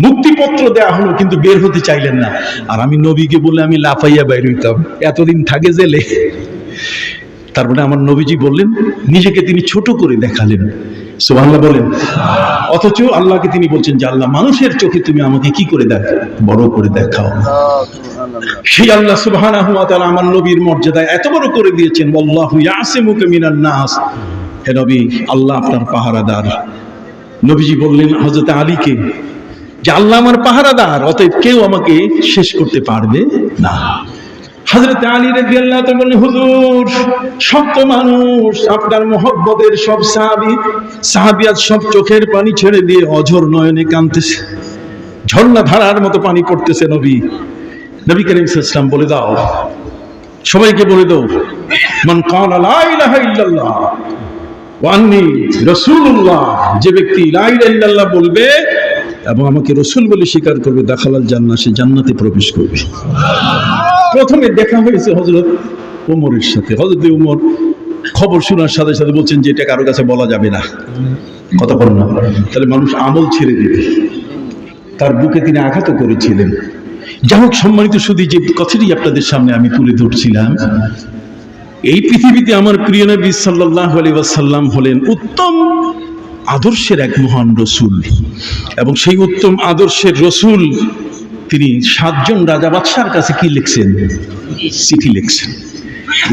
মুক্তিপত্র দেয়া হলো, কিন্তু বের হতে চাইলেন না। আর আমি নবীকে বলে আমি লাফাইয়া বাইর হইতাম, এতদিন থাকে জেলে। তারপরে আমার নবীজি বললেন, নিজেকে তিনি ছোট করে দেখালেন। সুবহানাল্লাহ বলেন। অথচ আল্লাহকে তিনি বলছেন যে আল্লাহ, মানুষের চোখে তুমি আমাকে কি করে দেখাও, বড় করে দেখাও। সেই আল্লাহ সুবহানাহু ওয়া তাআলা আমার নবীর মর্যাদা এত বড় করে দিয়েছেন, আল্লাহু ইয়াসিমুকা মিনান নাস। হে নবী, আল্লাহ আপনার পাহারাদার। নবীজি বললেন হযরত আলীকে যে আল্লাহ আমার পাহারাদার, অতএব কেউ আমাকে শেষ করতে পারবে না। হযরত আলী রাদিয়াল্লাহু তাআলা বললেন, হুজুর সব তো মানুষ, আপনার মহব্বতের সব সাহাবিয়াত সব চোখের পানি ছেড়ে দিয়ে অঝর নয়নে কাঁদতেছে, ঝর্ণা ধারার মতো পানি পড়তেছে। নবী করিম সাল্লাল্লাহু আলাইহি ওয়াসাল্লাম বলে দাও, সবাইকে বলে দাও, মান ক্বালা লা ইলাহা ইল্লাল্লাহ ওয়া আন্নী রাসূলুল্লাহ, যে ব্যক্তি লা ইলাহা ইল্লাল্লাহ বলবে এবং আমাকে রাসূল বলে স্বীকার করবে, দাখালাল জান্নাহ, সে জান্নাতে প্রবেশ করবে। প্রথমে দেখা হয়েছে হযরত ওমরের সাথে। হযরত ওমর খবর শোনার সাথে সাথে বলছেন যে এটা কারো কাছে বলা যাবে না। কথা বল না, তাহলে মানুষ আমল ছেড়ে দেবে। তার বুকে তিনি আঘাত করেছিলেন। যাই হোক, সম্মানিত শুধু যে কথাটি আপনাদের সামনে আমি তুলে ধরছিলাম, এই পৃথিবীতে আমার প্রিয় নবী সাল্লাল্লাহু আলাইহি ওয়াসাল্লাম হলেন উত্তম আদর্শের এক মহান রসুল। এবং সেই উত্তম আদর্শের রসুল তিনি 7 জন রাজা বাদশার কাছে কি লিখছেন? চিঠি লিখছেন।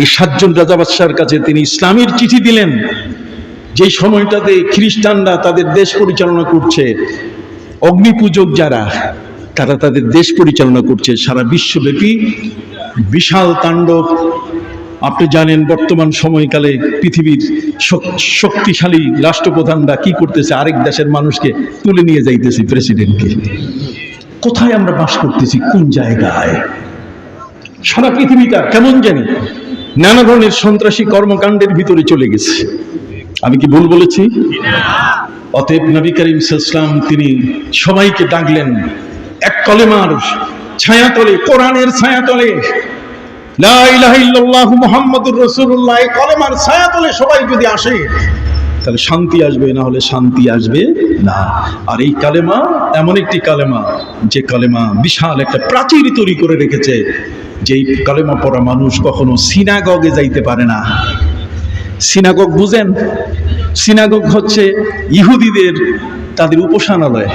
এই 7 জন রাজা বাদশার কাছে তিনি ইসলামের চিঠি দিলেন। যে সময়টাতে খ্রিস্টানরা তাদের দেশ পরিচালনা করছে, অগ্নিপূজক যারা, তারা তাদের দেশ পরিচালনা করছে সারা বিশ্বব্যাপী বিশাল তাণ্ডব। আপনি জানেন বর্তমান সময়কালে পৃথিবীর শক্তিশালী রাষ্ট্রপ্রধানরা কি করতেছে? আরেক দেশের মানুষকে তুলে নিয়ে যাইতেছে, প্রেসিডেন্টকে। কোথায় আমরা বাস করতেছি? কোন জায়গায়? সারা পৃথিবীটা কেমন জানি নানা ধরনের সন্ত্রাসী কর্মকাণ্ডের ভিতরে চলে গেছে। আমি কি ভুল বলেছি? অতএব নবী করিম সাল্লাল্লাহু আলাইহি ওয়াসাল্লাম তিনি সবাইকে ডাকলেন এক কলেমার ছায়াতলে, কোরআনের ছায়াতলে, লা ইলাহা ইল্লাল্লাহ মুহাম্মাদুর রাসূলুল্লাহ, এই কলেমার ছায়াতলে সবাই যদি আসে তাহলে শান্তি আসবে, না হলে শান্তি আসবে না। আর এই কালেমা এমন একটি কালেমা, যে কালেমা বিশাল একটা প্রাচীর তৈরি করে রেখেছে। যেই কালেমা পড়া মানুষ কখনো সিনাগগে যাইতে পারে না। সিনাগগ বুঝেন? সিনাগগ হচ্ছে ইহুদিদের তাদের উপাসনালয়।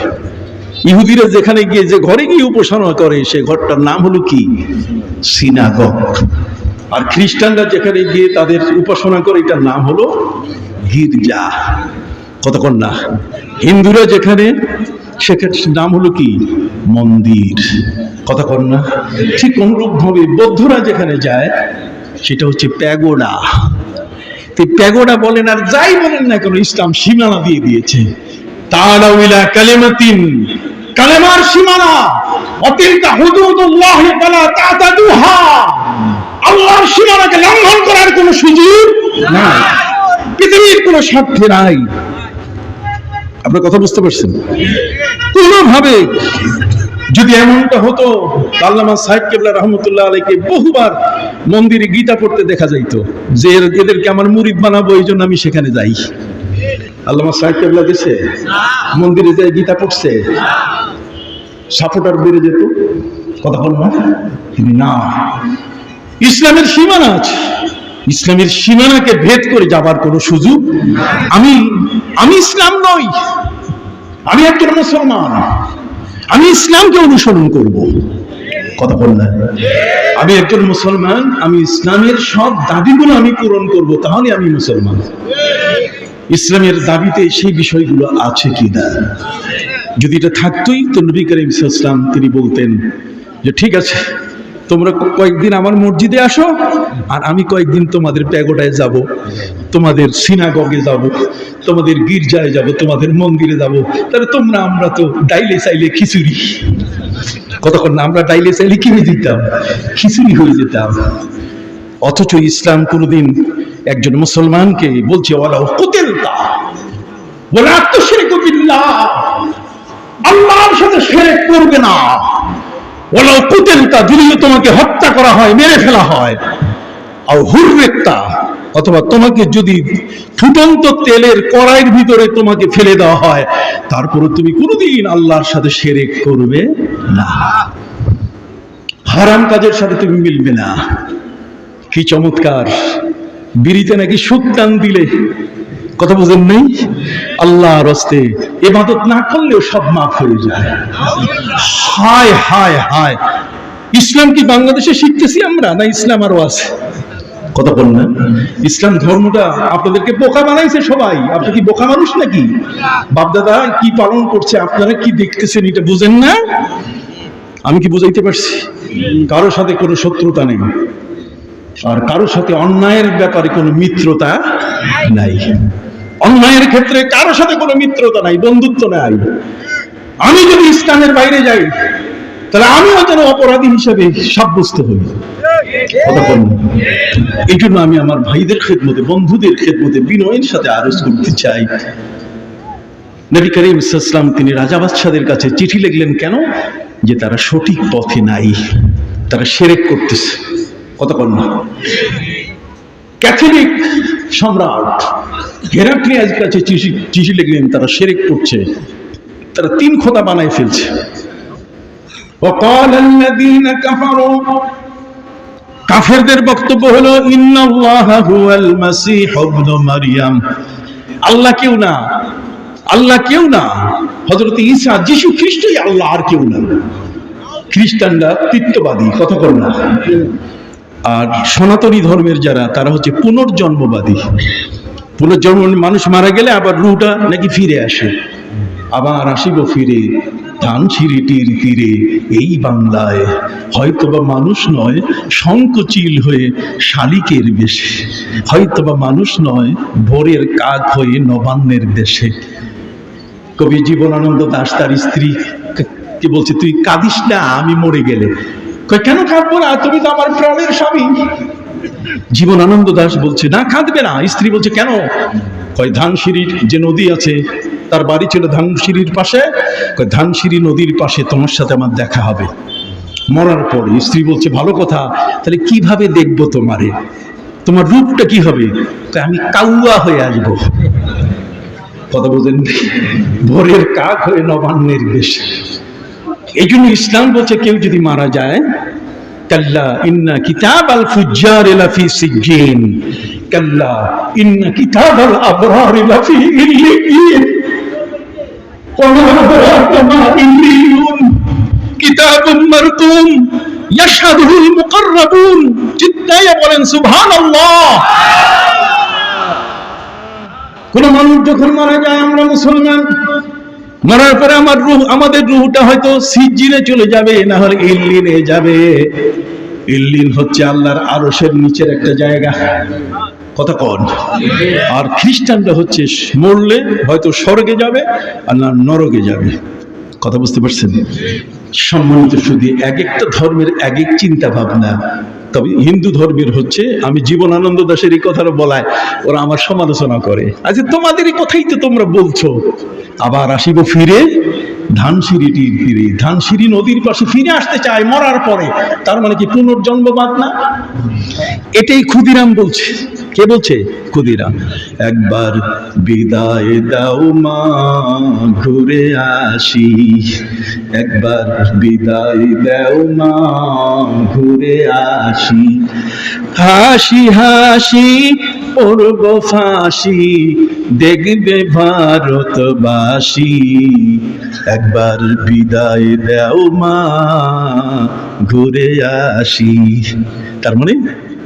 ইহুদিরা যেখানে গিয়ে যে ঘরে গিয়ে উপাসনা করে, সে ঘরটার নাম হলো কি? সিনাগগ। আর খ্রিস্টানরা যেখানে গিয়ে তাদের উপাসনা করে, এটার নাম হলো গির্জা। কতক্ষণ না? হিন্দুরা যেখানে, সেখানে নাম হলো কি? মন্দির। কতক্ষণ না? ঠিক অনুরূপ ভাবে বৌদ্ধরা যেখানে যায়, সেটা হচ্ছে প্যাগোডা। প্যাগোডা বলেন আর যাই বলেন না কেন, ইসলাম সীমানা দিয়ে দিয়েছে। তাআলাউ ইলা কালিমাতিন, কালেমার সীমানা, অতিলকা হুদুদুল্লাহ ফালা তাতাদুহা, আল্লাহর সীমানাকে লঙ্ঘন করার কোনো সুযোগ নাই, পৃথিবীর কোনো স্বার্থে নাই। আপনার কথা বুঝতে পারছেন? কোনোভাবে যদি এমনটা হতো, আল্লামা সাহেব কেবলা রহমতুল্লাহ আলাইকে বহুবার মন্দিরে গীতা পড়তে দেখা যাইতো, যে এদেরকে আমার মুরিদ বানাবো, এই জন্য আমি সেখানে যাই। আল্লামা সাহেব কেবলা গেছে মন্দিরে যায় গীতা পড়ছে, সাপোর্টার বেড়ে যেত। কথা বল না? না, ইসলামের সীমানা আছে, ইসলামের সীমানাকে ভেদ করে যাবার কোনো সুযোগ। আমি ইসলাম নই, আমি একজন মুসলমান, আমি ইসলামকে অনুসরণ করব। কথা বল না। আমি একজন মুসলমান, আমি ইসলামের সব দাবিগুলো আমি পূরণ করব, তাহলে আমি মুসলমান। ইসলামের দাবিতে সেই বিষয়গুলো আছে কি না, যদি এটা থাকতোই তো নবী করিম সাল্লাল্লাহু আলাইহি ওয়াসাল্লাম তিনি বলতেন যে ঠিক আছে, তোমরা কয়েকদিন আমার মসজিদে আসো, আর আমি কয়েকদিন তোমাদের প্যাগোডায় যাব, তোমাদের সিনাগগে যাব, তোমাদের গির্জায় যাব, তোমাদের মন্দিরে যাব। তাহলে তোমরা, আমরা তো ডাইলে চাইলে খিচুড়ি, কতক্ষণ না আমরা ডাইলে চাইলে কি হয়ে যেতাম, খিচুড়ি হয়ে যেতাম। অথচ ইসলাম কোনোদিন একজন মুসলমানকে বলছে ওয়ালাউ কুতিলতা ওয়ালা তুশরিকু বিল্লাহ, আল্লাহর সাথে শিরক করবে না। ওয়ালাউ কুতিলতা, যদিও তোমাকে হত্যা করা হয়, মেরে ফেলা হয়, আও হুররিকতা, অথবা তোমাকে যদি ফুটন্ত তেলের কড়াইয়ের ভিতরে তোমাকে ফেলে দেওয়া হয়, তারপরে তুমি কোনোদিন আল্লাহর সাথে শিরক করবে না, হারাম কাজের সাথে তুমি মিলবে না। কি চমৎকার! বিড়িতে নাকি সুক্তান দিলে, কথা বুঝেন নেই, আল্লাহর রাস্তে ইবাদত না করলেও সব মাফ হয়ে যায়। হায় হায় হায়, ইসলাম কি বাংলাদেশে শিখতেছি আমরা, না ইসলাম আরো আছে? কথা বল না। ইসলাম ধর্মটা আপনাদেরকে বোকা বানাইছে সবাই। আপনি কি বোকা মানুষ নাকি? বাপদাদা কি পালন করছে, আপনারা কি দেখতেছেন, এটা বুঝেন না? আমি কি বুঝাইতে পারছি? কারোর সাথে কোনো শত্রুতা নেই, আর কারোর সাথে অন্যায়ের ব্যাপারে কোনো মিত্রতা নাই। অন্যায়ের ক্ষেত্রে কারোর সাথে কোনো মিত্রতা নাই, বন্ধুত্ব নাই। আমি যদি ইসলামের বাইরে যাই, তাহলে আমিও যেন অপরাধী হিসেবে সাব্যস্ত হই। এই জন্য আমি আমার ভাইদের খেদমতে, বন্ধুদের খেদমতে বিনয়ের সাথে আরজ করতে চাই, নবী করিম সাল্লাল্লাহু আলাইহি ওয়াসাল্লাম তিনি রাজা বাদশাদের কাছে চিঠি লিখলেন কেন? যে তারা সঠিক পথে নাই, তারা শিরক করতেছে। কতক্ষণ না ক্যাথলিক সম্রাট হেরাক্লিয়াস কাছে চিঠি লিখলেন, তারা শিরক করছে, তারা তিন খোদা বানায় ফেলছে। وقال الذين كفروا, কাফেরদের বক্তব্য হলো ইন্নাল্লাহা হুয়াল মাসীহ ইবনে মারইয়াম, আল্লাহ কেউ না, আল্লাহ কেউ না, হযরত ঈসা যিশু খ্রিস্টই আল্লাহ, আর কেউ না। খ্রিস্টানরা তৃতীয়বাদী, কথা বল না। আর সনাতনী ধর্মের যারা, তারা হচ্ছে পুনর্জন্মবাদী। পুনর্জন্ম, মানুষ মারা গেলে আবার রুহটা নাকি ফিরে আসে, আবার আসিব ফিরে ধানসিঁড়িটির তীরে এই বাংলায়, হয়তোবা মানুষ নয় শঙ্খচিল হয়ে শালিকের বেশে, হয়তোবা মানুষ নয় ভোরের কাক হয়ে নবান্নের দেশে। কবি জীবনানন্দ দাশ তার স্ত্রী কি বলছে, তুই কাঁদিস না আমি মরে গেলে। কেন কাঁদবো না, তুমি তো আমার প্রাণের স্বামী। জীবনানন্দ দাশ বলছে না, কাঁদবে না। স্ত্রী বলছে কেন? কয় ধানসিঁড়ির যে নদী আছে, তার বাড়ি ছিল ধানসিঁড়ির পাশে, কয় ধানসিঁড়ি নদীর পাশে তোমার সাথে আমার দেখা হবে মরার পরে। স্ত্রী বলছে ভালো কথা, তাহলে কিভাবে দেখবো তোমারে, তোমার রূপটা কি হবে? আমি কাউয়া হয়ে আসবো। কথা বোঝেন? ভোরের কাক হয়ে নবান্নের দেশে। এই জন্য ইসলাম বলছে কেউ যদি মারা যায়, কাল্লা ইন্না কিতাবাল ফুজ্জারি লাফি সিজ্জিন, কাল্লা ইন্না কিতাবাল আবরারি লাফি ইল্লিয়িন, ওয়া মা আদরাকা মা ইল্লিয়ুন, কিতাবুম মারকুম ইয়াশহাদুহুল মুকাররাবুন। চিৎকারে বলেন সুবহানাল্লাহ। কোন মানুষ যখন মারা যায়, আমরা মুসলমান, মরার পরে আমার রূহ, আমাদের রূহটা হয়তো সিজ্জিনে চলে যাবে, না হলে ইল্লিনে যাবে। ইল্লিন হচ্ছে আল্লাহর আরশের নিচের একটা জায়গা, কথা কন। আর খ্রিস্টানরা হচ্ছে মরলে হয়তো স্বর্গে যাবে, আর না নরকে যাবে। কথা বুঝতে পারছেন? সম্মানিত শুধু এক একটা ধর্মের এক এক চিন্তা ভাবনা। তবে হিন্দু ধর্মের হচ্ছে, আমি জীবনানন্দ দাশের এই কথাটা বলায় ওরা আমার সমালোচনা করে, আচ্ছা তোমাদেরই কথাই তো তোমরা বলছো, আবার আসিব ফিরে ধানসিঁড়িটির তীরে, ধানসিঁড়ি নদীর পাশে ফিরে আসতে চায় মরার পরে, তার মানে কি পুনর্জন্মবাদ না? এটাই ক্ষুদিরাম বলছে। কে বলছে? খুদিরা। একবার বিদায় দাও মা, ঘুরে আসি। একবার বিদায় দাও মা, ঘুরে আসি। হাসি হাসি পড়ব ফাঁসি, দেখবে ভারতবাসী। একবার বিদায় দাও মা, ঘুরে আসি। তার মানে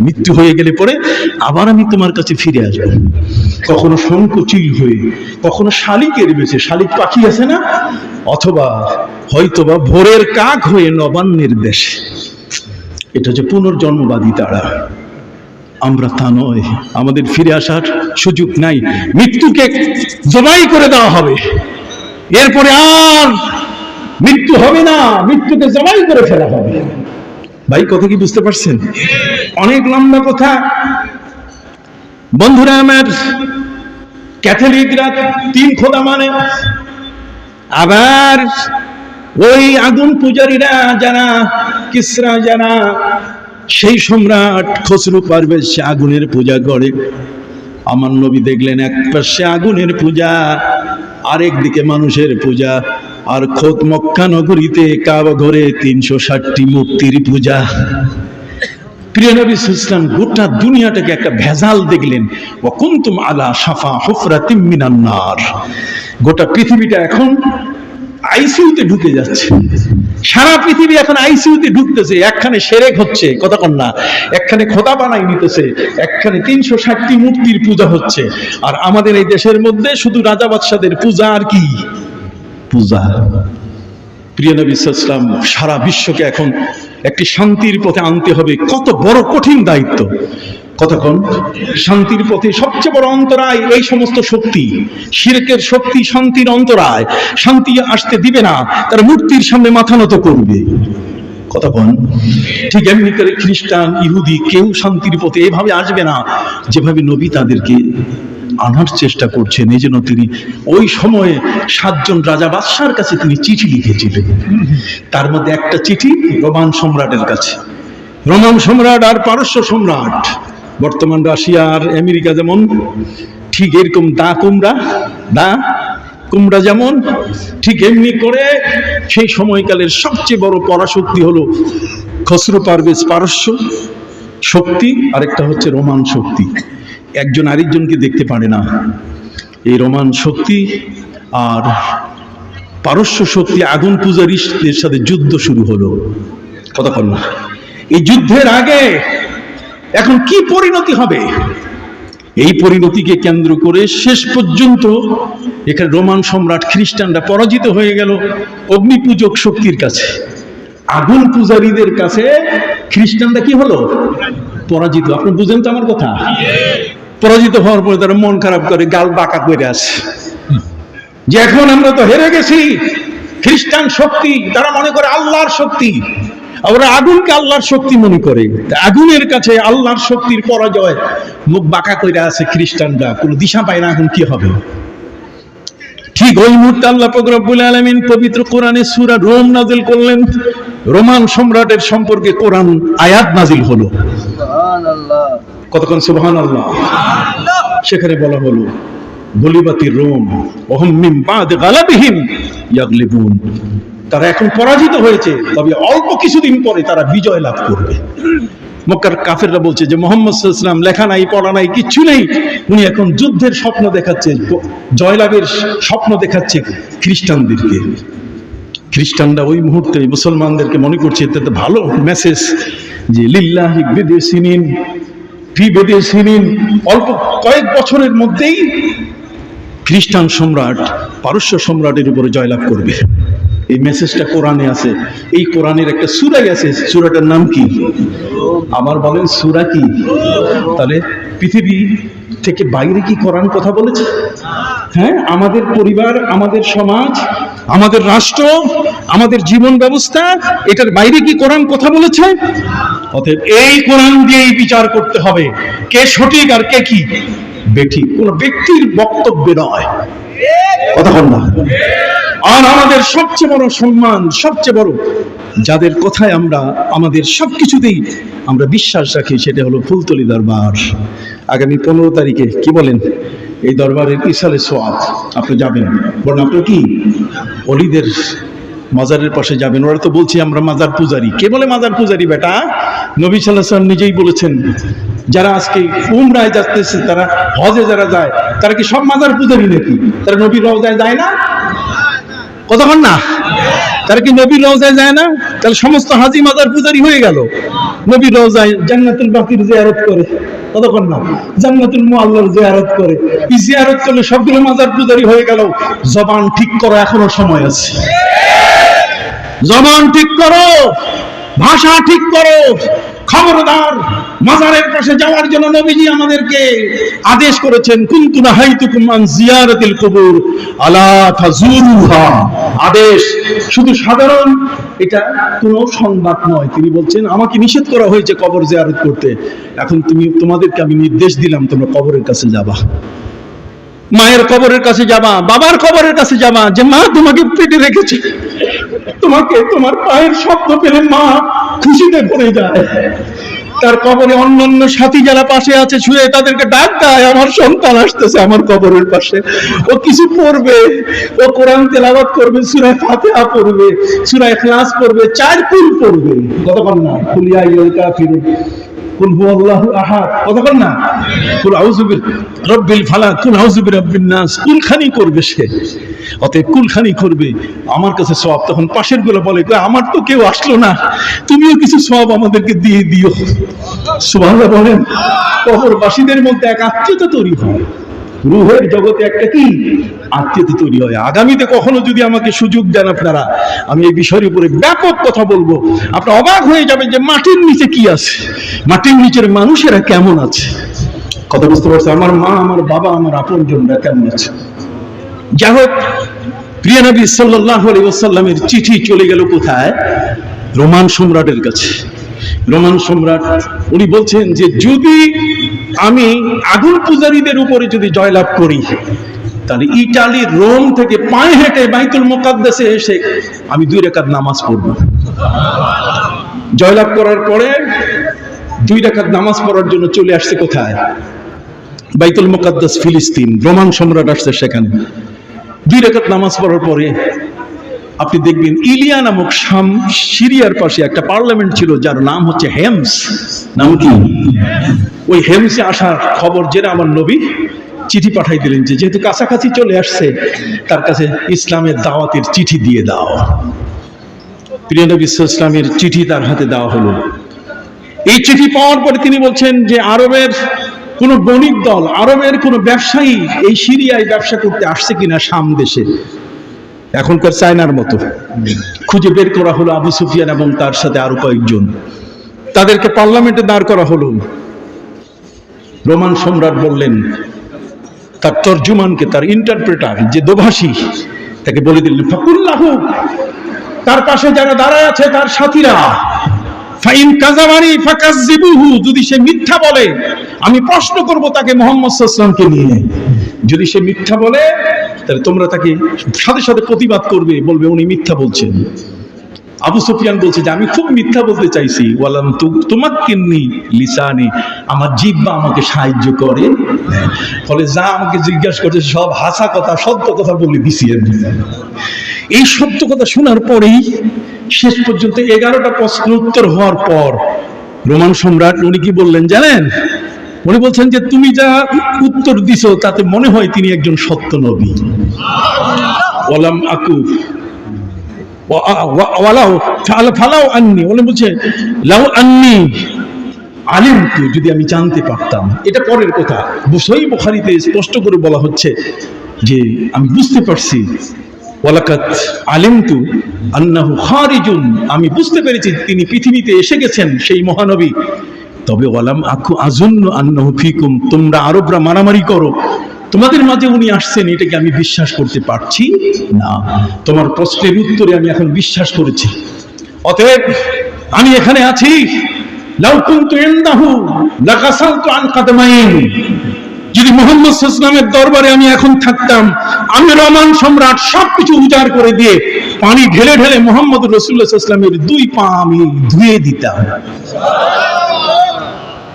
মৃত্যু হয়ে গেলে পরে আবার আমি তোমার কাছে ফিরে আসবো, কখনো সংকোচিল হয়ে, কখনো শালিকের বেশে, শালিক পাখি আছে না, অথবা হয়তোবা ভোরের কাক হয়ে নবান্নের দেশে। এটা হচ্ছে পুনর্জন্মবাদী তারা। আমরা তা নয়, আমাদের ফিরে আসার সুযোগ নাই। মৃত্যুকে জবাই করে দেওয়া হবে, এরপরে আর মৃত্যু হবে না, মৃত্যুকে জবাই করে ফেলা হবে। ভাই কথা কি বুঝতে পারছেন? অনেক লম্বা কথা। বন্ধুরা আমার, ক্যাথলিকরা 3 খোদা মানে, আবার ওই আগুন পূজারীরা যারা, কিসরা যারা, সেই সম্রাট খসরু পারভেজ সে আগুনের পূজা করে। আমার নবী দেখলেন এক পাশে আগুনের পূজা, আরেক দিকে মানুষের পূজা। আর খোদ মক্কা নগরীতে কাবা ঘরে 360টি মূর্তির পূজা। প্রিয় নবী সাল্লাল্লাহু আলাইহি ওয়াসাল্লাম গোটা দুনিয়াটাকে একটা ভেজাল দেখলেন। ওয়া কুনতুম আলা শাফা হুফরাতিম মিনান নার। গোটা পৃথিবীটা এখন আইসিইউতে ঢুকে যাচ্ছে। সারা পৃথিবী এখন আইসিইউতে ঢুকতেছে। একখানে সেরেক হচ্ছে, কথা কন না, একখানে খোদা বানাই নিতেছে, একখানে 360টি মূর্তির পূজা হচ্ছে। আর আমাদের এই দেশের মধ্যে শুধু রাজা বাদশাদের পূজা, আর কি পূজা। প্রিয় নবী সাল্লাল্লাহু আলাইহি ওয়াসাল্লাম সারা বিশ্বকে এখন একটি শান্তির পথে আনতে হবে। কত বড় কঠিন দায়িত্ব, কতক্ষণ শান্তির পথে সবচেয়ে বড় অন্তরায় এই সমস্ত শক্তি, শিরকের শক্তি শান্তির অন্তরায়। শান্তি আসতে দিবে না, তার মূর্তির সামনে মাথা নত করবে। কতক্ষণ ঠিক এমনি করে খ্রিস্টান, ইহুদি কেউ শান্তির পথে এভাবে আসবে না যেভাবে নবী তাদেরকে আনার চেষ্টা করছেন। এই জন্য তিনি ওই সময়ে 7 জন রাজা বাদশার কাছে তিনি চিঠি লিখেছিলেন। তার মধ্যে একটা চিঠি রোমান সম্রাটের কাছে। রোমান সম্রাট আর পারস্য সম্রাট, বর্তমান রাশিয়া আর আমেরিকা যেমন, ঠিক এরকম দা কুমড়া যেমন, ঠিক এমনি করে সেই সময়কালের সবচেয়ে বড় পরাশক্তি হলো খসরু পারভেজ পারস্য শক্তি, আরেকটা হচ্ছে রোমান শক্তি। একজন আরেকজনকে দেখতে পারে না। এই রোমান শক্তি আর পারস্য শক্তি আগুন পূজারীদের সাথে যুদ্ধ শুরু হলো। কতক্ষণ না, এই যুদ্ধের আগে এখন কি পরিণতি হবে, এই পরিণতিকে কেন্দ্র করে শেষ পর্যন্ত এখানে রোমান সম্রাট খ্রিস্টানরা পরাজিত হয়ে গেল অগ্নিপূজক শক্তির কাছে। আগুন পূজারীদের কাছে খ্রিস্টানরা কি হলো? পরাজিত। আপনি বুঝেন তো আমার কথা? পরাজিত হওয়ার পরে তারা মন খারাপ করে, গাল বাঁকা করে আসে যে এখন আমরা তো হেরে গেছি। খ্রিস্টান শক্তি তারা মনে করে আল্লাহর শক্তি, ওরা আগুনকে আল্লাহর শক্তি মনে করে। আগুনের কাছে আল্লাহর শক্তির পরাজয়, মুখ বাঁকা করে আছে খ্রিস্টানরা, কোনো দিশা পায় না এখন কি হবে। ঠিক ওই মুহূর্তে আল্লাহ পাক রব্বুল আলামিন পবিত্র কোরআনে সূরা রোম নাজিল করলেন। রোমান সম্রাটের সম্পর্কে কোরআন আয়াত নাজিল হলো। সুবহানাল্লাহ, কতক্ষণ সুবহানাল্লাহ। সেখানে বলা হলো গলিবাতির রোম ওহুম মিন বাদি গালাবিহিম ইয়াগলিবুন। তারা এখন পরাজিত হয়েছে, তবে অল্প কিছুদিন পরে তারা বিজয় লাভ করবে। মক্কার কাফেররা বলছে যে মুহাম্মদ সাল্লাল্লাহু আলাইহি ওয়াসাল্লাম লেখা নাই, পড়া নাই, কিচ্ছু নেই, উনি এখন যুদ্ধের স্বপ্ন দেখাচ্ছে, জয়লাভের স্বপ্ন দেখাচ্ছে খ্রিস্টানদেরকে। খ্রিস্টানরা ওই মুহূর্তে মুসলমানদেরকে মনে করছে এটা ভালো মেসেজ যে লিল্লাহি বিদিসিনিন ফি বিদিসিনিন, অল্প কয়েক বছরের মধ্যেই খ্রিস্টান সম্রাট পারস্য সম্রাটের উপরে জয়লাভ করবে। এই মেসেজটা কোরআনে আছে। এই কোরআনের একটা সূরাই আছে, সূরাটার নাম কি? আবার বলেন সূরা কি? তাহলে পৃথিবী থেকে বাইরে কি কোরআন কথা বলেছে? হ্যাঁ, আমাদের পরিবার, আমাদের সমাজ, আমাদের রাষ্ট্র, আমাদের জীবন ব্যবস্থা, এটার বাইরে কি কোরআন কথা বলেছে? অতএব এই কোরআন দিয়েই বিচার করতে হবে কে সঠিক আর কে কি বেঠিক, কোন ব্যক্তির বক্তব্য নয়। কথা বল না। আর আমাদের সবচেয়ে বড় সম্মান, সবচেয়ে বড় যাদের কথায় আমরা আমাদের সবকিছুতেই আমরা বিশ্বাস রাখি, সেটা হলো ফুলতলি দরবার। আগামী 15 তারিখে কি বলেন, এই দরবারের ইসালে সোয়াব আপনি যাবেন, বলেন আপনি কি অলিদের মাজারের পাশে যাবেন? ওরা তো বলছে আমরা মাজার পূজারি। কে বলে মাজার পূজারি বেটা? নবী সাল্লাল্লাহু আলাইহি ওয়াসাল্লাম নিজেই বলেছেন, যারা আজকে উমরায় যাচ্ছে, তারা হজে যারা যায়, তারা কি সব মাজার পূজারি নাকি? তারা নবীর রওজায় যায় না? কতক্ষণ না? তারা কি নবীর রওজায় যায় না? তাহলে সমস্ত হাজি মাজার পূজারি হয়ে গেল। নবীর রওজায় জান্নাতুল বাকির জিয়ারত করে, কতক্ষণ না? জান্নাতুল মুআল্লার জিয়ারত করে। এই জিয়ারত করলে সবগুলো মাজার পূজারি হয়ে গেল। জবান ঠিক করো, এখনো সময় আছে। জবান ঠিক করো, ভাষা ঠিক করো। খবরদার, মাজারের পাশে যাওয়ার জন্য নবীজি আমাদেরকে আদেশ করেছেন, কুনতু নাহাইতুকুম আন জিয়ারাতিল কুবুর আলা তাজুরুহা। আদেশ শুধু সাধারণ, এটা কোনো সংবাদ নয়। তিনি বলছেন আমাকে নিষেধ করা হয়েছে কবর জিয়ারত করতে, এখন তোমাদেরকে আমি নির্দেশ দিলাম, তোমরা কবরের কাছে যাবা। মায়ের কবরের কাছে যাবা, বাবার কবরের কাছে যাবা, যে মা তোমাকে পেটে রেখেছে, তোমাকে তোমার পায়ের শব্দ পেলে মা খুশিতে ভরে যায়। তার কবরে অন্যান্য সাথী যারা পাশে আছে শুয়ে, তাদেরকে ডাক দেয়, আমার সন্তান আসতেছে আমার কবরের পাশে, ও কিছু পড়বে, ও কোরআন তেলাওয়াত করবে, সূরা ফাতিহা পড়বে, সূরা ইখলাস পড়বে, 4 কুল পড়বে, কতক্ষণ না? কুল ইয়া আইয়ুহাল কাফিরুন, কুল হুয়াল্লাহু আহাদ, কতক্ষণ না? কুল আউযু বিরাব্বিল ফালাক, কুল আউযু বিরাব্বিন নাস, কুলখানি করবে সে। অতএব কুলখানি করবে, আমার কাছে সওয়াব। তখন পাশের গুলো বলে, আমার তো কেউ আসলো না, তুমিও কিছু সওয়াব আমাদেরকে দিয়ে দিও। সুবহানাল্লাহ বলেন। কবরবাসীদের মধ্যে এক আত্মীয়তা তৈরি হয়, রূহের জগতে একটা কি আত্মীয়তা তৈরি হয়। আগামীতে কখনো যদি আমাকে সুযোগ দেন আপনারা, আমি এই বিষয়ের উপরে ব্যাপক কথা বলবো। আপনি অবাক হয়ে যাবেন যে মাটির নিচে কি আছে, মাটির নিচের মানুষেরা কেমন আছে। কথা বুঝতে পারছে? আমার মা, আমার বাবা, আমার আপনজনরা কেমন আছে। যাই হোক, প্রিয় নবী সাল্লাল্লাহু আলাইহি ওয়াসাল্লামের চিঠি চলে গেল কোথায়? রোমান সম্রাটের কাছে। রোমান সম্রাট উনি বলছেন যে যদি আমি আগুন পূজারীদের উপরে যদি জয়লাভ করি, তাহলে ইটালি রোম থেকে পায়ে হেঁটে বাইতুল মুকাদ্দাসে এসে আমি 2 রাকাত নামাজ পড়ব। জয়লাভ করার পরে 2 রাকাত নামাজ পড়ার জন্য চলে আসছে কোথায়? বাইতুল মুকাদ্দাস, ফিলিস্তিন। রোমান সম্রাট আসছে সেখানে। 2 রাকাত নামাজ পড়ার পরে আপনি দেখবেন ইলিয়া নামক সিরিয়ার পাশে একটা পার্লামেন্ট ছিল, যার নাম হচ্ছে হেমস। নাম কি? ওই হেমসে আসার খবর জেনে আমার নবী চিঠি পাঠাই দিলেন যে যেহেতু কাছাকাছি চলে আসছে, তার কাছে ইসলামের দাওয়াতের চিঠি দিয়ে দাও। প্রিয় নবী ইসলামের চিঠি তার হাতে দেওয়া হলো। এই চিঠি পাওয়ার পরে তিনি বলছেন যে আরবের কোন বণিক দল, আরবের কোন ব্যবসায়ী এই সিরিয়ায় ব্যবসা করতে আসছে কিনা শাম দেশে, এখনকার চায়নার মতো। খুঁজে বের করা হলো আবু সুফিয়ান এবং তার সাথে আরো কয়েকজন, তাদেরকে পার্লামেন্টে দাঁড় করা হলো। রোমান সম্রাট বললেন তার তর্জুমানকে, তার ইন্টারপ্রেটার যে দোভাষী, তাকে বলে দিলেন ফাকুল্লাহু, তার পাশে যারা দাঁড়ায় আছে তার সাথীরা, ফাইন কাযাবানি ফাকাযযিবুহু, যদি সে মিথ্যা বলে আমি প্রশ্ন করব তাকে মুহাম্মদ সাল্লাল্লাহু আলাইহি ওয়াসাল্লামকে নিয়ে। যদি সে মিথ্যা বলে তাহলে তোমরা তাকে সাথে সাথে প্রতিবাদ করবে, বলবে উনি মিথ্যা বলছেন। আবু সুফিয়ান বলছে যে আমি খুব মিথ্যা বলতে চাইছি, ওয়ালাম তুমাক্কিননি লিসানি, আমার জিহ্বা আমাকে সাহায্য করে। ফলে যা আমাকে জিজ্ঞাসা করছে সব হাসা কথা, সত্য কথা বলে দিছি। এই সত্য কথা শোনার পরেই শেষ পর্যন্ত 11টা প্রশ্ন উত্তর হওয়ার পর রোমান সম্রাট উনি কি বললেন জানেন? উনি বলছেন যে তুমি যা উত্তর দিছো তাতে মনে হয় তিনি একজন সত্য নবী। ওয়ালাম আকু ওয়ালাউ ফালাউ আন্নি, উনি বলছে লাউ আন্নি আলিমতু, যদি আমি জানতে পারতাম। এটা পরের কথা, সহিহ বুখারীতে স্পষ্ট করে বলা হচ্ছে যে আমি বুঝতে পারছি, ওয়ালাকাত আলিমতু আন্নাহু খারিজুন, আমি বুঝতে পেরেছি তিনি পৃথিবীতে এসে গেছেন সেই মহানবী। তবে ওয়ালাম আকু আযুন্নু আন্নাহু ফিকুম, তোমরা আরবরা মারামারি করো, তোমাদের মাঝে উনি আসছেন এটাকে আমি বিশ্বাস করতে পারছি না। তোমার প্রশ্নের উত্তরে আমি এখন বিশ্বাস করেছি, অতএব আমি এখানে আছি। লাউ কুনতু ইনদাহু লাগাসালতু আন কাদমাইন, যদি মুহাম্মদ সাল্লাল্লাহু আলাইহি ওয়াসাল্লামের দরবারে আমি এখন থাকতাম, আমি রোমান সম্রাট সবকিছু উজাড় করে দিয়ে পানি ঢেলে ঢেলে মুহাম্মদ রাসূলুল্লাহ সাল্লাল্লাহু আলাইহি ওয়াসাল্লামের দুই পা আমি ধুয়ে দিতাম।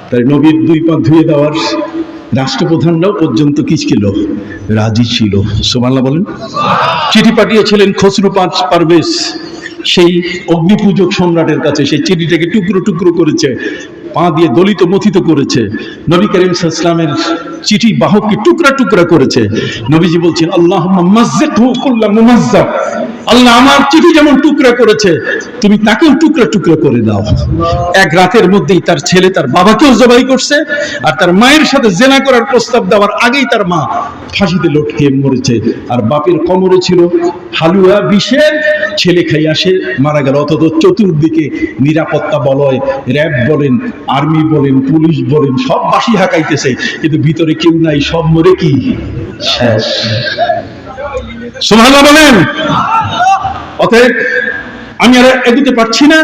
তাই নবীর দুই পা ধুয়ে দেওয়ার রাষ্ট্রপ্রধানরাও পর্যন্ত কি ছিল? রাজি ছিল। সুবহানাল্লাহ বলেন। চিঠি পাঠিয়েছিলেন খসরু পারভেজ সেই অগ্নিপূজক সম্রাটের কাছে, সেই চিঠিটাকে টুকরো টুকরো করেছে, পা দিয়ে দলিত মথিত করেছে, নবী করিম সাল্লাল্লাহু আলাইহি ওয়াসাল্লামের চিঠি বাহককে টুকরা টুকরা করেছে। নবীজি বলছেন আল্লাহুম্মা মাজ্জিকহু কুল্লা মুমাজ্জাক, আল্লাহ আমার চিঠি যেমন টুকরা করেছে তুমি তাকেও টুকরা টুকরা করে দাও। এক রাতের মধ্যেই তার ছেলে তার বাবাকেও জবাই করছে, আর তার মায়ের সাথে জেনা করার প্রস্তাব দেওয়ার আগেই তার মা ফাঁসিতে লটকে মরেছে, আর বাপের কোমরে ছিল হালুয়া বিষের, ছেলে খাইয়া সে মারা গেল। অথচ চতুর্দিকে নিরাপত্তা বলয়, র্যাব বলেন, আর্মি বলেন, পুলিশ বলেন, সব বাঁশি হাঁকাইতেছে, কিন্তু ভিতরে কেউ নাই, সব মরে কি শেষ। সুবহানাল্লাহ বলেন। অতএব আমি আর এগোতে পারছি না,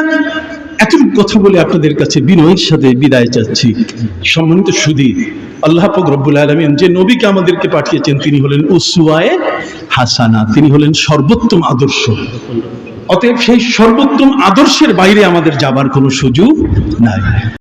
এতটুকু কথা বলে আপনাদের কাছে বিনয়ের সাথে বিদায় চাচ্ছি। সম্মানিত সুধী, আল্লাহ পাক রব্বুল আলামিন যে নবীকে আমাদেরকে পাঠিয়েছেন তিনি হলেন উসওয়ায়ে হাসানা, তিনি হলেন সর্বোত্তম আদর্শ। অতএব সেই সর্বোত্তম আদর্শের বাইরে আমাদের যাবার কোনো সুযোগ নাই।